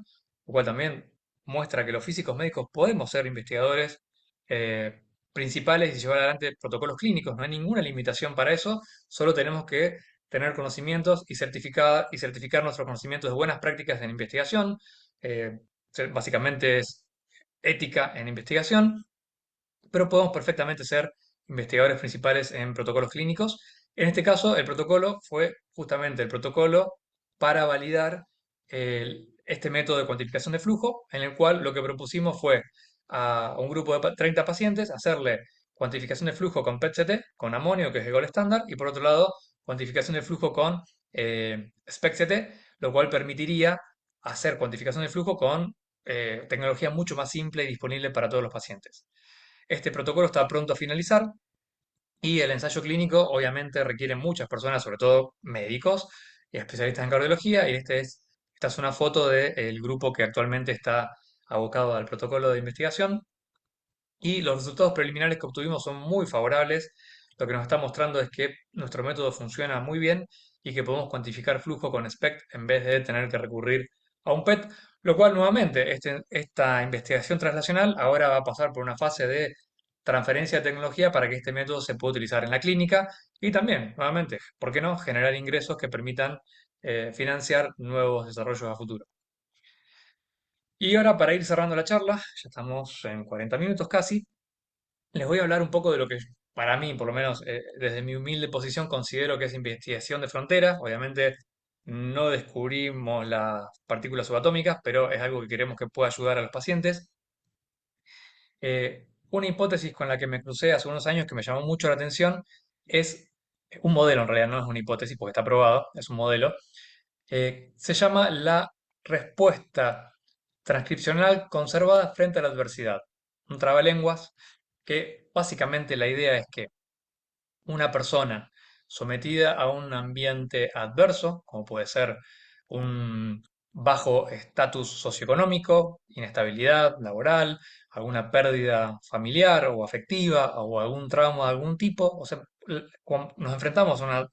lo cual también muestra que los físicos médicos podemos ser investigadores eh, principales y llevar adelante protocolos clínicos. No hay ninguna limitación para eso, solo tenemos que tener conocimientos y certificar nuestros conocimientos de buenas prácticas en investigación. eh, Básicamente es ética en investigación, pero podemos perfectamente ser investigadores principales en protocolos clínicos. En este caso, el protocolo fue justamente el protocolo para validar este método de cuantificación de flujo, en el cual lo que propusimos fue a un grupo de 30 pacientes hacerle cuantificación de flujo con PET-CT, con amonio, que es el gol estándar, y por otro lado, cuantificación de flujo con SPECT-CT, lo cual permitiría hacer cuantificación de flujo con tecnología mucho más simple y disponible para todos los pacientes. Este protocolo está pronto a finalizar y el ensayo clínico obviamente requiere muchas personas, sobre todo médicos y especialistas en cardiología, y esta es una foto del grupo que actualmente está abocado al protocolo de investigación. Y los resultados preliminares que obtuvimos son muy favorables. Lo que nos está mostrando es que nuestro método funciona muy bien y que podemos cuantificar flujo con SPECT en vez de tener que recurrir a un PET, lo cual nuevamente esta investigación translacional ahora va a pasar por una fase de transferencia de tecnología para que este método se pueda utilizar en la clínica y también, nuevamente, ¿por qué no?, generar ingresos que permitan financiar nuevos desarrollos a futuro. Y ahora para ir cerrando la charla, ya estamos en 40 minutos casi, les voy a hablar un poco de lo que para mí, por lo menos desde mi humilde posición, considero que es investigación de frontera. Obviamente no descubrimos las partículas subatómicas, pero es algo que queremos que pueda ayudar a los pacientes. Una hipótesis con la que me crucé hace unos años que me llamó mucho la atención es un modelo, en realidad no es una hipótesis porque está probado, es un modelo, Se llama la respuesta transcripcional conservada frente a la adversidad. Un trabalenguas que básicamente la idea es que una persona sometida a un ambiente adverso, como puede ser un bajo estatus socioeconómico, inestabilidad laboral, alguna pérdida familiar o afectiva o algún trauma de algún tipo, o sea, cuando nos enfrentamos a un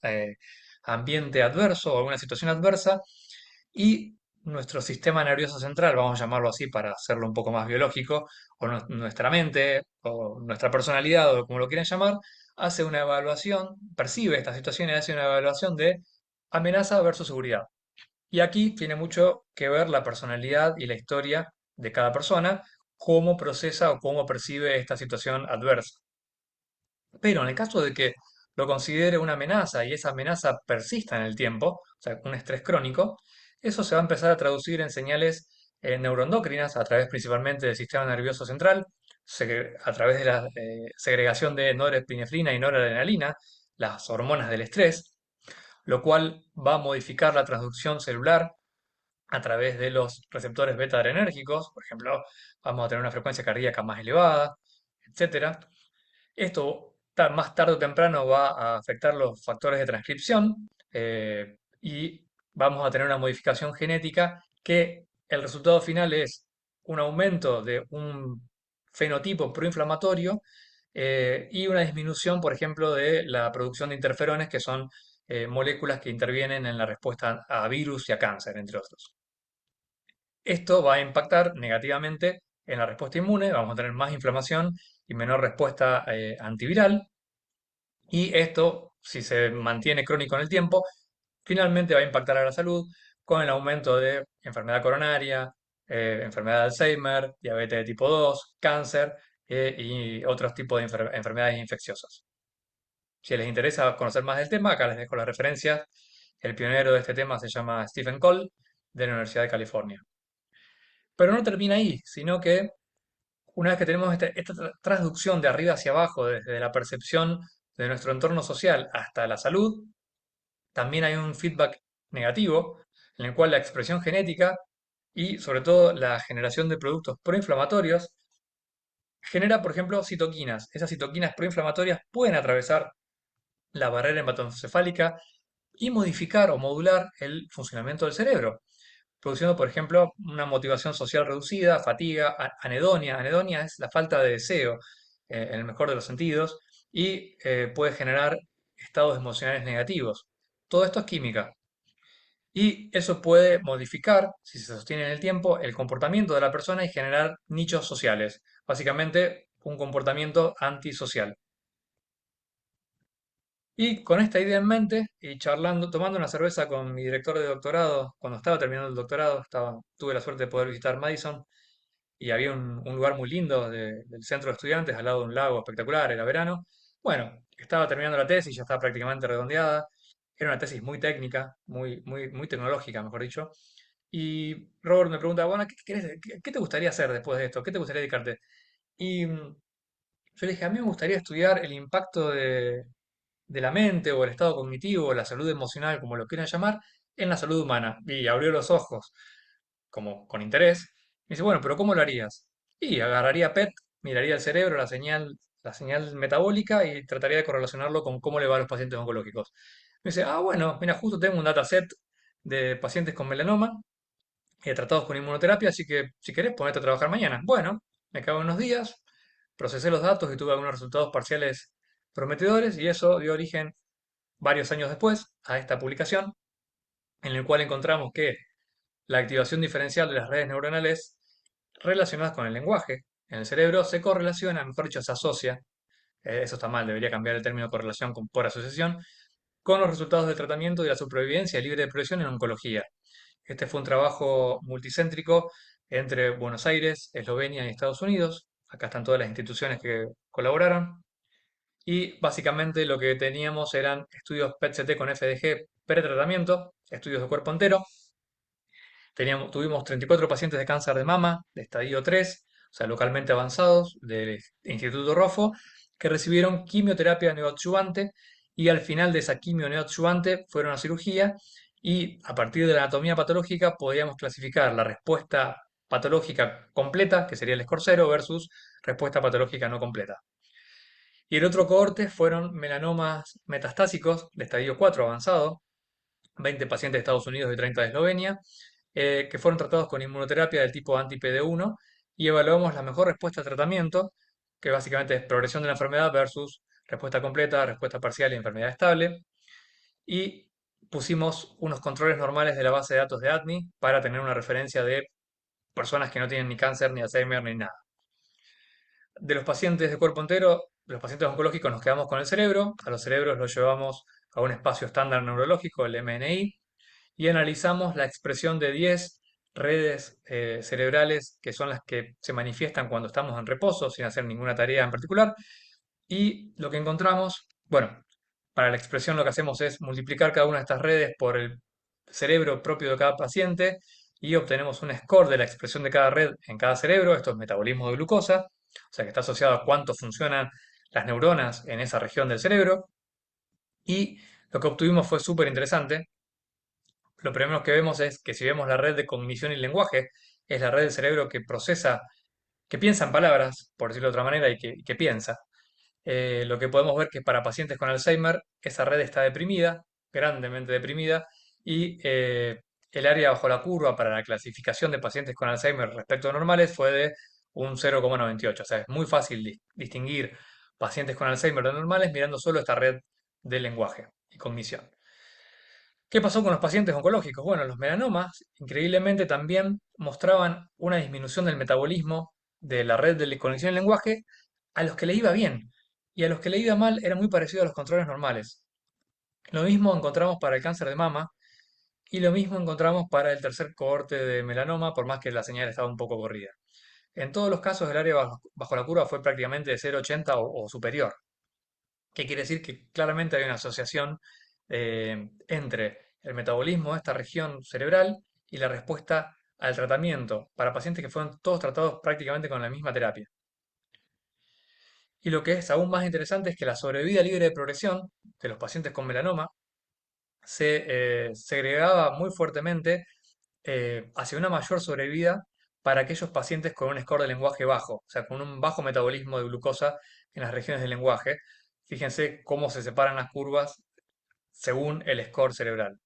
ambiente adverso o alguna situación adversa y nuestro sistema nervioso central, vamos a llamarlo así para hacerlo un poco más biológico, o nuestra mente, o nuestra personalidad, o como lo quieran llamar, hace una evaluación, percibe esta situación y hace una evaluación de amenaza versus seguridad. Y aquí tiene mucho que ver la personalidad y la historia de cada persona, cómo procesa o cómo percibe esta situación adversa. Pero en el caso de que lo considere una amenaza y esa amenaza persista en el tiempo, o sea, un estrés crónico, eso se va a empezar a traducir en señales neuroendocrinas a través principalmente del sistema nervioso central, a través de la segregación de norepinefrina y noradrenalina, las hormonas del estrés, lo cual va a modificar la transducción celular a través de los receptores beta adrenérgicos, por ejemplo, vamos a tener una frecuencia cardíaca más elevada, etcétera. Esto más tarde o temprano va a afectar los factores de transcripción y vamos a tener una modificación genética que el resultado final es un aumento de un fenotipo proinflamatorio y una disminución, por ejemplo, de la producción de interferones, que son moléculas que intervienen en la respuesta a virus y a cáncer, entre otros. Esto va a impactar negativamente en la respuesta inmune, vamos a tener más inflamación y menor respuesta antiviral. Y esto, si se mantiene crónico en el tiempo, finalmente va a impactar a la salud con el aumento de enfermedad coronaria, enfermedad de Alzheimer, diabetes de tipo 2, cáncer y otros tipos de enfermedades infecciosas. Si les interesa conocer más del tema, acá les dejo las referencias. El pionero de este tema se llama Stephen Cole, de la Universidad de California. Pero no termina ahí, sino que una vez que tenemos esta transducción de arriba hacia abajo, desde la percepción de nuestro entorno social hasta la salud, también hay un feedback negativo en el cual la expresión genética y sobre todo la generación de productos proinflamatorios genera, por ejemplo, citoquinas. Esas citoquinas proinflamatorias pueden atravesar la barrera hematoencefálica y modificar o modular el funcionamiento del cerebro, produciendo, por ejemplo, una motivación social reducida, fatiga, anedonia. Anedonia es la falta de deseo, en el mejor de los sentidos, y puede generar estados emocionales negativos. Todo esto es química. Y eso puede modificar, si se sostiene en el tiempo, el comportamiento de la persona y generar nichos sociales. Básicamente, un comportamiento antisocial. Y con esta idea en mente, y charlando, tomando una cerveza con mi director de doctorado, cuando estaba terminando el doctorado, tuve la suerte de poder visitar Madison y había un lugar muy lindo del centro de estudiantes, al lado de un lago espectacular, era verano. Bueno, estaba terminando la tesis, ya estaba prácticamente redondeada. Era una tesis muy técnica, muy tecnológica, mejor dicho. Y Robert me pregunta, bueno, ¿qué te gustaría hacer después de esto? ¿Qué te gustaría dedicarte? Y yo le dije, a mí me gustaría estudiar el impacto de la mente o el estado cognitivo o la salud emocional, como lo quieran llamar, en la salud humana. Y abrió los ojos, como con interés. Me dice, bueno, pero ¿cómo lo harías? Y agarraría PET, miraría el cerebro, la señal metabólica y trataría de correlacionarlo con cómo le va a los pacientes oncológicos. Me dice, ah, bueno, mira, justo tengo un dataset de pacientes con melanoma tratados con inmunoterapia, así que si querés ponerte a trabajar mañana. Bueno, me cago en unos días, procesé los datos y tuve algunos resultados parciales prometedores y eso dio origen varios años después a esta publicación en el cual encontramos que la activación diferencial de las redes neuronales relacionadas con el lenguaje en el cerebro se correlaciona, mejor dicho, se asocia, eso está mal, debería cambiar el término correlación por asociación, con los resultados del tratamiento y la supervivencia libre de progresión en oncología. Este fue un trabajo multicéntrico entre Buenos Aires, Eslovenia y Estados Unidos. Acá están todas las instituciones que colaboraron. Y básicamente lo que teníamos eran estudios PET-CT con FDG pretratamiento, estudios de cuerpo entero. Tuvimos 34 pacientes de cáncer de mama de estadio 3, o sea, localmente avanzados, del Instituto Rofo, que recibieron quimioterapia neoadyuvante y al final de esa quimio neoadyuvante fueron a cirugía y a partir de la anatomía patológica podíamos clasificar la respuesta patológica completa, que sería el score 0, versus respuesta patológica no completa. Y el otro cohorte fueron melanomas metastásicos de estadio 4 avanzado, 20 pacientes de Estados Unidos y 30 de Eslovenia, que fueron tratados con inmunoterapia del tipo anti-PD1 y evaluamos la mejor respuesta a tratamiento, que básicamente es progresión de la enfermedad versus respuesta completa, respuesta parcial y enfermedad estable. Y pusimos unos controles normales de la base de datos de ADNI para tener una referencia de personas que no tienen ni cáncer, ni Alzheimer, ni nada. De los pacientes de cuerpo entero, de los pacientes oncológicos nos quedamos con el cerebro, a los cerebros los llevamos a un espacio estándar neurológico, el MNI, y analizamos la expresión de 10 redes cerebrales que son las que se manifiestan cuando estamos en reposo sin hacer ninguna tarea en particular. Y lo que encontramos, bueno, para la expresión lo que hacemos es multiplicar cada una de estas redes por el cerebro propio de cada paciente y obtenemos un score de la expresión de cada red en cada cerebro. Esto es metabolismo de glucosa, o sea que está asociado a cuánto funcionan las neuronas en esa región del cerebro. Y lo que obtuvimos fue súper interesante. Lo primero que vemos es que si vemos la red de cognición y lenguaje, es la red del cerebro que procesa, que piensa en palabras, por decirlo de otra manera, y que piensa. Lo que podemos ver que para pacientes con Alzheimer, esa red está deprimida, grandemente deprimida, y el área bajo la curva para la clasificación de pacientes con Alzheimer respecto a normales fue de un 0,98. O sea, es muy fácil distinguir pacientes con Alzheimer de normales mirando solo esta red de lenguaje y cognición. ¿Qué pasó con los pacientes oncológicos? Bueno, los melanomas, increíblemente, también mostraban una disminución del metabolismo de la red de conexión en lenguaje a los que le iba bien. Y a los que le iba mal era muy parecido a los controles normales. Lo mismo encontramos para el cáncer de mama y lo mismo encontramos para el tercer cohorte de melanoma, por más que la señal estaba un poco corrida. En todos los casos, el área bajo la curva fue prácticamente de 0,80 o superior. ¿Qué quiere decir? Que claramente hay una asociación entre el metabolismo de esta región cerebral y la respuesta al tratamiento para pacientes que fueron todos tratados prácticamente con la misma terapia. Y lo que es aún más interesante es que la sobrevida libre de progresión de los pacientes con melanoma se segregaba muy fuertemente hacia una mayor sobrevida para aquellos pacientes con un score de lenguaje bajo, o sea, con un bajo metabolismo de glucosa en las regiones del lenguaje. Fíjense cómo se separan las curvas según el score cerebral.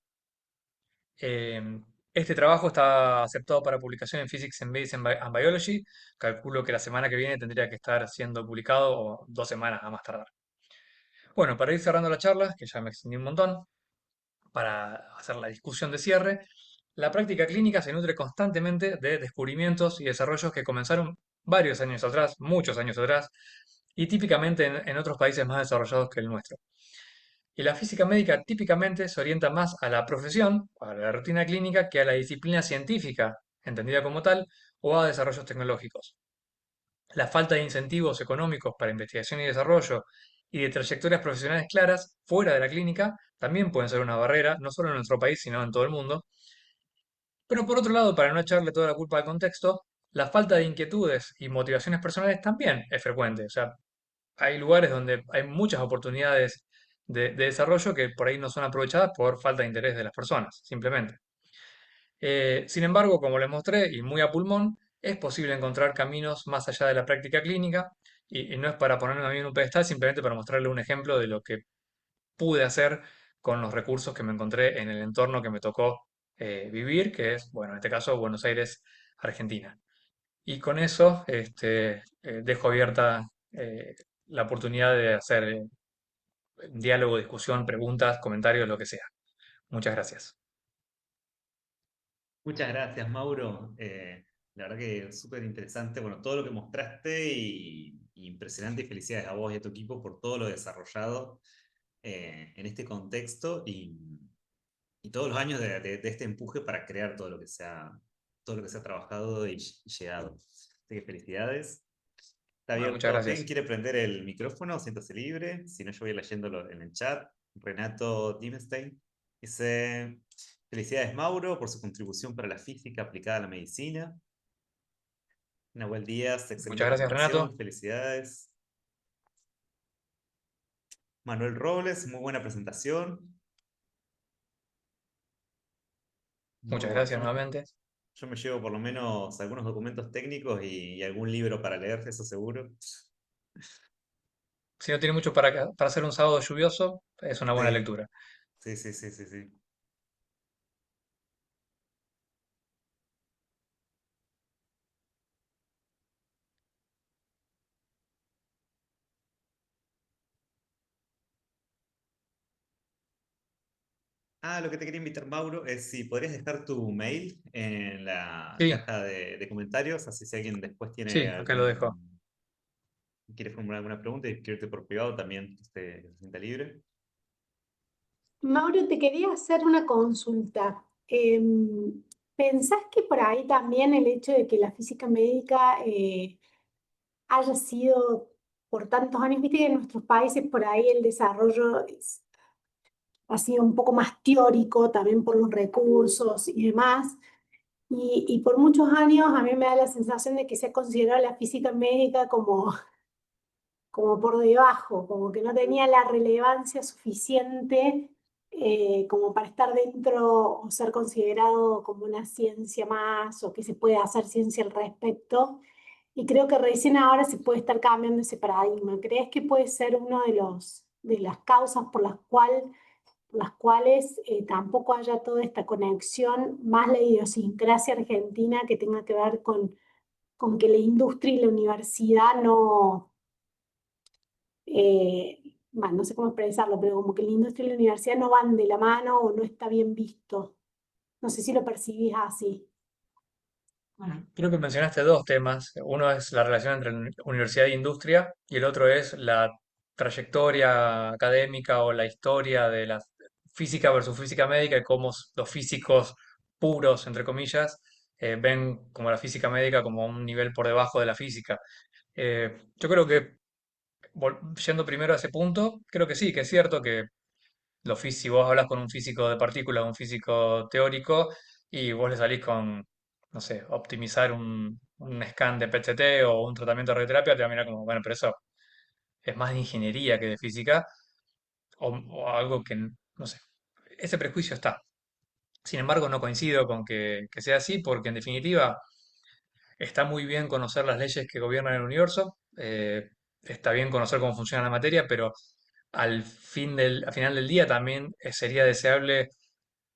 Este trabajo está aceptado para publicación en Physics and Medicine and Biology. Calculo que la semana que viene tendría que estar siendo publicado o 2 semanas a más tardar. Bueno, para ir cerrando la charla, que ya me extendí un montón, para hacer la discusión de cierre, la práctica clínica se nutre constantemente de descubrimientos y desarrollos que comenzaron varios años atrás, muchos años atrás, y típicamente en otros países más desarrollados que el nuestro. Y la física médica típicamente se orienta más a la profesión, a la rutina clínica, que a la disciplina científica, entendida como tal, o a desarrollos tecnológicos. La falta de incentivos económicos para investigación y desarrollo y de trayectorias profesionales claras fuera de la clínica también pueden ser una barrera, no solo en nuestro país, sino en todo el mundo. Pero por otro lado, para no echarle toda la culpa al contexto, la falta de inquietudes y motivaciones personales también es frecuente. O sea, hay lugares donde hay muchas oportunidades de desarrollo que por ahí no son aprovechadas por falta de interés de las personas, simplemente. Sin embargo, como les mostré, y muy a pulmón, es posible encontrar caminos más allá de la práctica clínica, y no es para ponerme a mí en un pedestal, simplemente para mostrarle un ejemplo de lo que pude hacer con los recursos que me encontré en el entorno que me tocó vivir, que es, bueno, en este caso, Buenos Aires, Argentina. Y con eso dejo abierta la oportunidad de hacer diálogo, discusión, preguntas, comentarios, lo que sea. Muchas gracias. Muchas gracias, Mauro. La verdad que es súper interesante, bueno, todo lo que mostraste y impresionante y felicidades a vos y a tu equipo por todo lo desarrollado en este contexto y todos los años de este empuje para crear todo lo que se ha trabajado y llegado. Así que felicidades. Está Bueno, muchas abierto. Si alguien gracias. quiere prender el micrófono, siéntase libre. Si no, yo voy leyéndolo en el chat. Renato Dimenstein dice: Felicidades, Mauro, por su contribución para la física aplicada a la medicina. Nahuel Díaz, excelente Muchas gracias, Renato. presentación. Felicidades. Manuel Robles, muy buena presentación. Muchas No, gracias nuevamente. yo me llevo por lo menos algunos documentos técnicos y algún libro para leer, eso seguro. Si no tiene mucho para hacer un sábado lluvioso, es una buena Sí, lectura. sí, sí, sí, sí, sí. Ah, lo que te quería invitar, Mauro, es si podrías dejar tu mail en la Sí, caja de comentarios, así si alguien después tiene sí, acá lo dejo. quiere formular alguna pregunta y escribirte por privado, también se sienta libre. Mauro, te quería hacer una consulta. ¿Pensás que por ahí también el hecho de que la física médica haya sido por tantos años, viste que en nuestros países por ahí el desarrollo ha sido un poco más teórico, también por los recursos y demás? Y por muchos años a mí me da la sensación de que se ha considerado la física médica como por debajo, como que no tenía la relevancia suficiente como para estar dentro o ser considerado como una ciencia más o que se puede hacer ciencia al respecto. Y creo que recién ahora se puede estar cambiando ese paradigma. ¿Crees que puede ser uno de de las causas por las cuales tampoco haya toda esta conexión, más la idiosincrasia argentina que tenga que ver con que la industria y la universidad bueno, no sé cómo expresarlo, pero como que la industria y la universidad no van de la mano o no está bien visto? No sé si lo percibís así. Creo que mencionaste dos temas. Uno es la relación entre universidad e industria y el otro es la trayectoria académica o la historia de la física versus física médica y cómo los físicos puros, entre comillas, ven como la física médica como un nivel por debajo de la física. Yo creo que, yendo primero a ese punto, creo que sí, que es cierto que si vos hablas con un físico de partículas, un físico teórico, y vos le salís con, no sé, optimizar un scan de PET-CT o un tratamiento de radioterapia, te va a mirar como, bueno, pero eso es más de ingeniería que de física, o algo que, no sé, ese prejuicio está. Sin embargo, no coincido con que sea así, porque en definitiva está muy bien conocer las leyes que gobiernan el universo, está bien conocer cómo funciona la materia, pero al final del día también sería deseable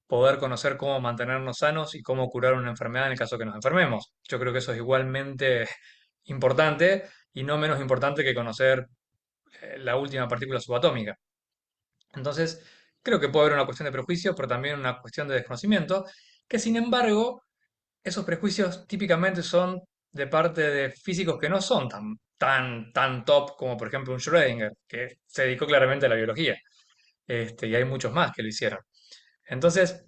poder conocer cómo mantenernos sanos y cómo curar una enfermedad en el caso que nos enfermemos. Yo creo que eso es igualmente importante y no menos importante que conocer la última partícula subatómica. Entonces, creo que puede haber una cuestión de prejuicio, pero también una cuestión de desconocimiento, que sin embargo, esos prejuicios típicamente son de parte de físicos que no son tan top como por ejemplo un Schrödinger, que se dedicó claramente a la biología. Y hay muchos más que lo hicieron. Entonces,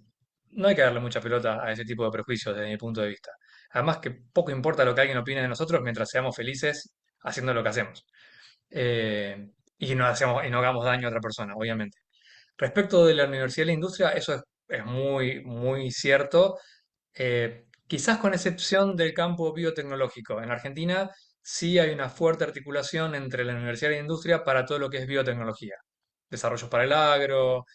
no hay que darle mucha pelota a ese tipo de prejuicios desde mi punto de vista. Además que poco importa lo que alguien opine de nosotros mientras seamos felices haciendo lo que hacemos. Eh, y no hagamos daño a otra persona, obviamente. Respecto de la universidad y la industria, eso es muy cierto. Quizás con excepción del campo biotecnológico. En Argentina sí hay una fuerte articulación entre la universidad y la industria para todo lo que es biotecnología. Desarrollos para el agro,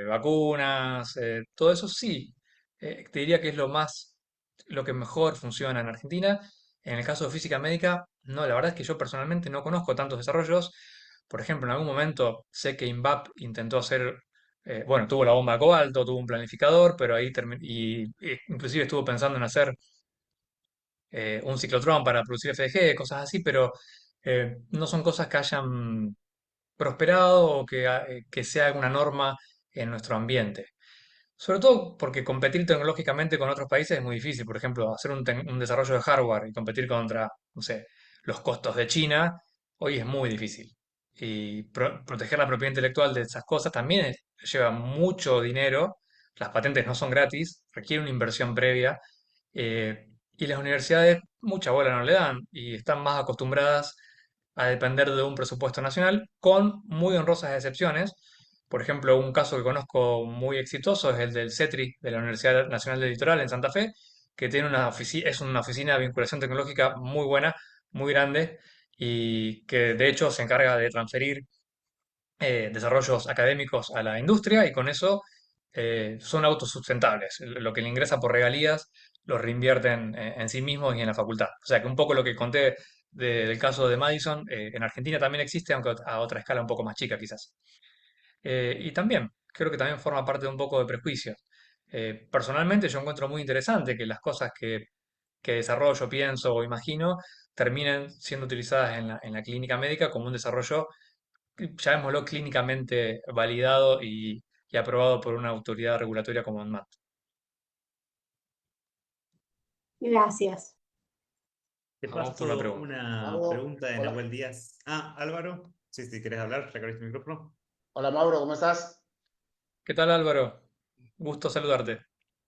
vacunas, todo eso sí. Te diría que es lo que mejor funciona en Argentina. En el caso de física médica, no, la verdad es que yo personalmente no conozco tantos desarrollos. Por ejemplo, en algún momento sé que INVAP intentó hacer, bueno, tuvo la bomba de cobalto, tuvo un planificador, pero ahí inclusive estuvo pensando en hacer un ciclotrón para producir FDG, cosas así, pero no son cosas que hayan prosperado o que sea una norma en nuestro ambiente. Sobre todo porque competir tecnológicamente con otros países es muy difícil. Por ejemplo, hacer un desarrollo de hardware y competir contra, no sé, los costos de China, hoy es muy difícil. Y proteger la propiedad intelectual de esas cosas también lleva mucho dinero. Las patentes no son gratis, requiere una inversión previa. Y las universidades mucha bola no le dan y están más acostumbradas a depender de un presupuesto nacional, con muy honrosas excepciones. Por ejemplo, un caso que conozco muy exitoso es el del CETRI, de la Universidad Nacional del Litoral en Santa Fe, que tiene es una oficina de vinculación tecnológica muy buena, muy grande, y que de hecho se encarga de transferir desarrollos académicos a la industria y con eso son autosustentables. Lo que le ingresa por regalías lo reinvierten en sí mismos y en la facultad. O sea que un poco lo que conté del caso de Madison, en Argentina también existe, aunque a otra escala un poco más chica quizás. Y también, creo que también forma parte de un poco de prejuicios. Personalmente yo encuentro muy interesante que las cosas que desarrollo, pienso o imagino terminen siendo utilizadas en la clínica médica como un desarrollo, llamémoslo clínicamente validado y aprobado por una autoridad regulatoria como ANMAT. Gracias. Te A vos por la paso pregunta. una Mauro, pregunta de hola. Nahuel Díaz. Ah, Álvaro. Sí, si querés hablar, ya abriste el micrófono. Hola Mauro, ¿cómo estás? ¿Qué tal, Álvaro? Gusto saludarte.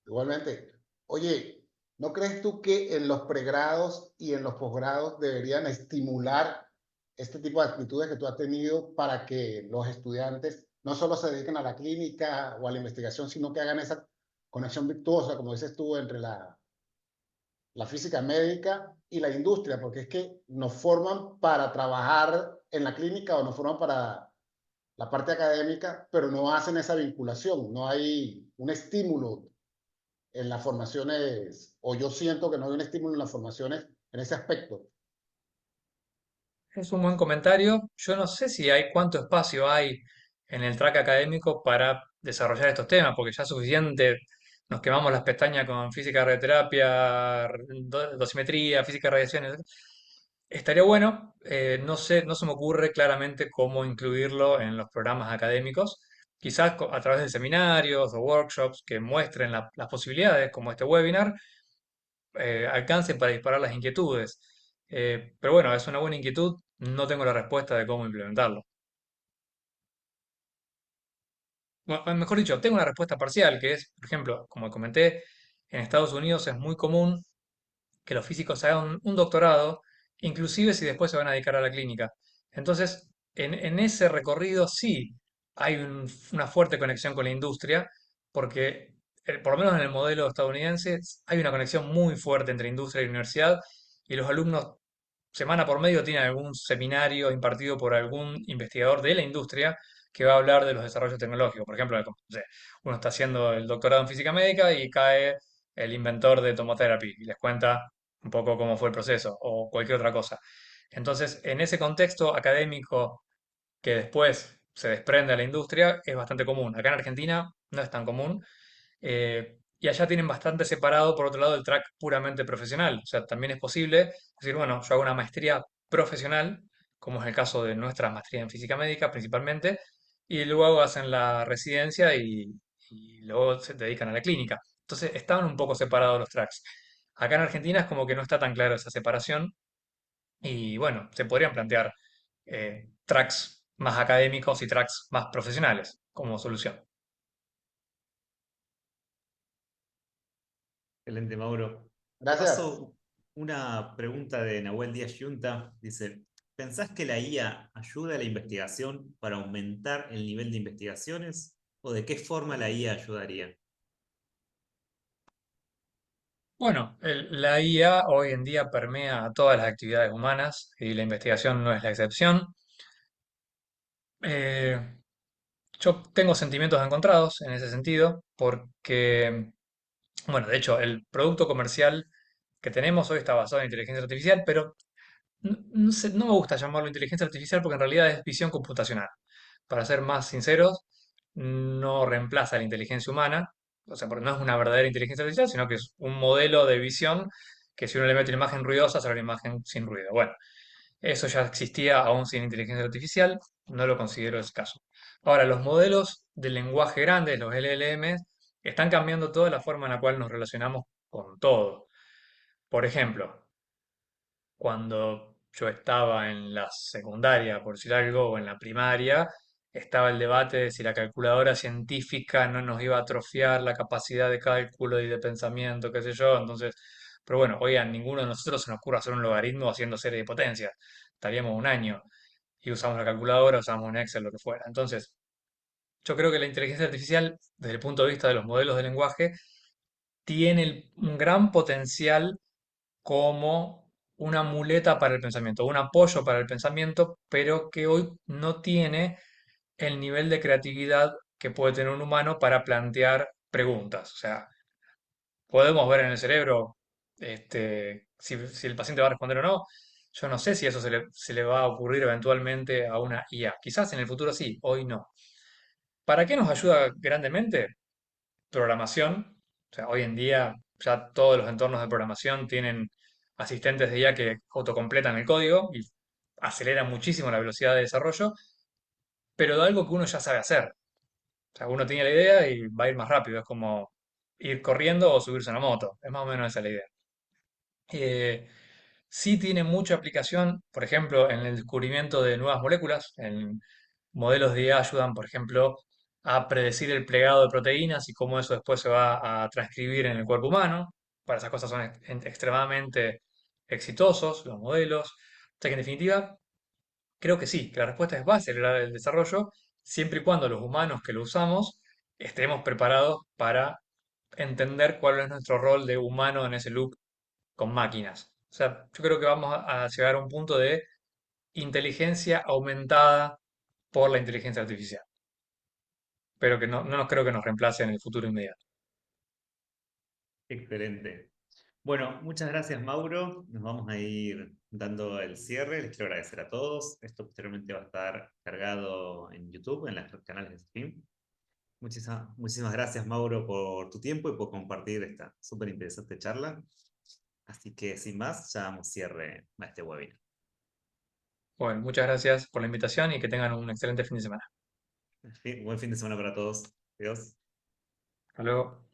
Igualmente. Oye, ¿no crees tú que en los pregrados y en los posgrados deberían estimular este tipo de actitudes que tú has tenido para que los estudiantes no solo se dediquen a la clínica o a la investigación, sino que hagan esa conexión virtuosa, como dices tú, entre la física médica y la industria? Porque es que nos forman para trabajar en la clínica o nos forman para la parte académica, pero no hacen esa vinculación, no hay un estímulo en las formaciones, o yo siento que no hay un estímulo en las formaciones en ese aspecto. Es un buen comentario. Yo no sé si hay cuánto espacio hay en el track académico para desarrollar estos temas, porque ya es suficiente. Nos quemamos las pestañas con física de radioterapia, dosimetría, física de radiaciones. Estaría bueno, no sé, no se me ocurre claramente cómo incluirlo en los programas académicos. Quizás a través de seminarios o workshops que muestren las posibilidades, como este webinar, alcance para disparar las inquietudes. Pero bueno, es una buena inquietud, no tengo la respuesta de cómo implementarlo. Bueno, mejor dicho, tengo una respuesta parcial, que es, por ejemplo, como comenté, en Estados Unidos es muy común que los físicos hagan un doctorado, inclusive si después se van a dedicar a la clínica. Entonces, en ese recorrido sí hay una fuerte conexión con la industria, porque por lo menos en el modelo estadounidense hay una conexión muy fuerte entre industria y universidad, y los alumnos semana por medio tienen algún seminario impartido por algún investigador de la industria que va a hablar de los desarrollos tecnológicos. Por ejemplo, no sé, uno está haciendo el doctorado en física médica y cae el inventor de tomotherapy y les cuenta un poco cómo fue el proceso o cualquier otra cosa. Entonces, en ese contexto académico que después se desprende a la industria, es bastante común. Acá en Argentina no es tan común. Y allá tienen bastante separado, por otro lado, el track puramente profesional. O sea, también es posible decir, bueno, yo hago una maestría profesional, como es el caso de nuestra maestría en física médica principalmente, y luego hacen la residencia y luego se dedican a la clínica. Entonces, estaban un poco separados los tracks. Acá en Argentina es como que no está tan claro esa separación y bueno, se podrían plantear tracks más académicos y tracks más profesionales como solución. Excelente, Mauro. Te Gracias. paso una pregunta de Nahuel Díaz Yunta. Dice, ¿pensás que la IA ayuda a la investigación para aumentar el nivel de investigaciones? ¿O de qué forma la IA ayudaría? Bueno, la IA hoy en día permea a todas las actividades humanas y la investigación no es la excepción. Eh, yo tengo sentimientos encontrados en ese sentido porque, bueno, de hecho, el producto comercial que tenemos hoy está basado en inteligencia artificial, pero no me gusta llamarlo inteligencia artificial porque en realidad es visión computacional. Para ser más sinceros, no reemplaza la inteligencia humana, o sea, porque no es una verdadera inteligencia artificial, sino que es un modelo de visión que si uno le mete una imagen ruidosa, sale una imagen sin ruido. Bueno, eso ya existía aún sin inteligencia artificial, no lo considero ese caso. Ahora, los modelos de lenguaje grandes, los LLM, están cambiando toda la forma en la cual nos relacionamos con todo. Por ejemplo, cuando yo estaba en la secundaria, por decir algo, o en la primaria, estaba el debate de si la calculadora científica no nos iba a atrofiar la capacidad de cálculo y de pensamiento, qué sé yo. Entonces, pero bueno, hoy a ninguno de nosotros se nos ocurre hacer un logaritmo haciendo serie de potencias. Estaríamos un año y usamos la calculadora, usamos un Excel, lo que fuera. Entonces, yo creo que la inteligencia artificial, desde el punto de vista de los modelos de lenguaje, tiene un gran potencial como una muleta para el pensamiento, un apoyo para el pensamiento, pero que hoy no tiene el nivel de creatividad que puede tener un humano para plantear preguntas. O sea, podemos ver en el cerebro si el paciente va a responder o no. Yo no sé si eso se le va a ocurrir eventualmente a una IA. Quizás en el futuro sí, hoy no. ¿Para qué nos ayuda grandemente? Programación. O sea, hoy en día ya todos los entornos de programación tienen asistentes de IA que autocompletan el código y aceleran muchísimo la velocidad de desarrollo, pero de algo que uno ya sabe hacer. O sea, uno tiene la idea y va a ir más rápido. Es como ir corriendo o subirse a una moto. Es más o menos esa la idea. Eh, sí tiene mucha aplicación, por ejemplo, en el descubrimiento de nuevas moléculas. En modelos de IA ayudan, por ejemplo, a predecir el plegado de proteínas y cómo eso después se va a transcribir en el cuerpo humano. Para esas cosas son extremadamente exitosos los modelos. O sea que en definitiva, creo que sí, que la respuesta es va a acelerar el desarrollo siempre y cuando los humanos que lo usamos estemos preparados para entender cuál es nuestro rol de humano en ese loop con máquinas. O sea, yo creo que vamos a llegar a un punto de inteligencia aumentada por la inteligencia artificial, pero que no nos creo que nos reemplace en el futuro inmediato. Excelente. Bueno, muchas gracias, Mauro. Nos vamos a ir dando el cierre. Les quiero agradecer a todos. Esto posteriormente va a estar cargado en YouTube, en los canales de stream. Muchísimas gracias, Mauro, por tu tiempo y por compartir esta súper interesante charla. Así que sin más, ya damos cierre a este webinar. Bueno, muchas gracias por la invitación y que tengan un excelente fin de semana. Buen fin de semana para todos. Adiós. Hasta luego.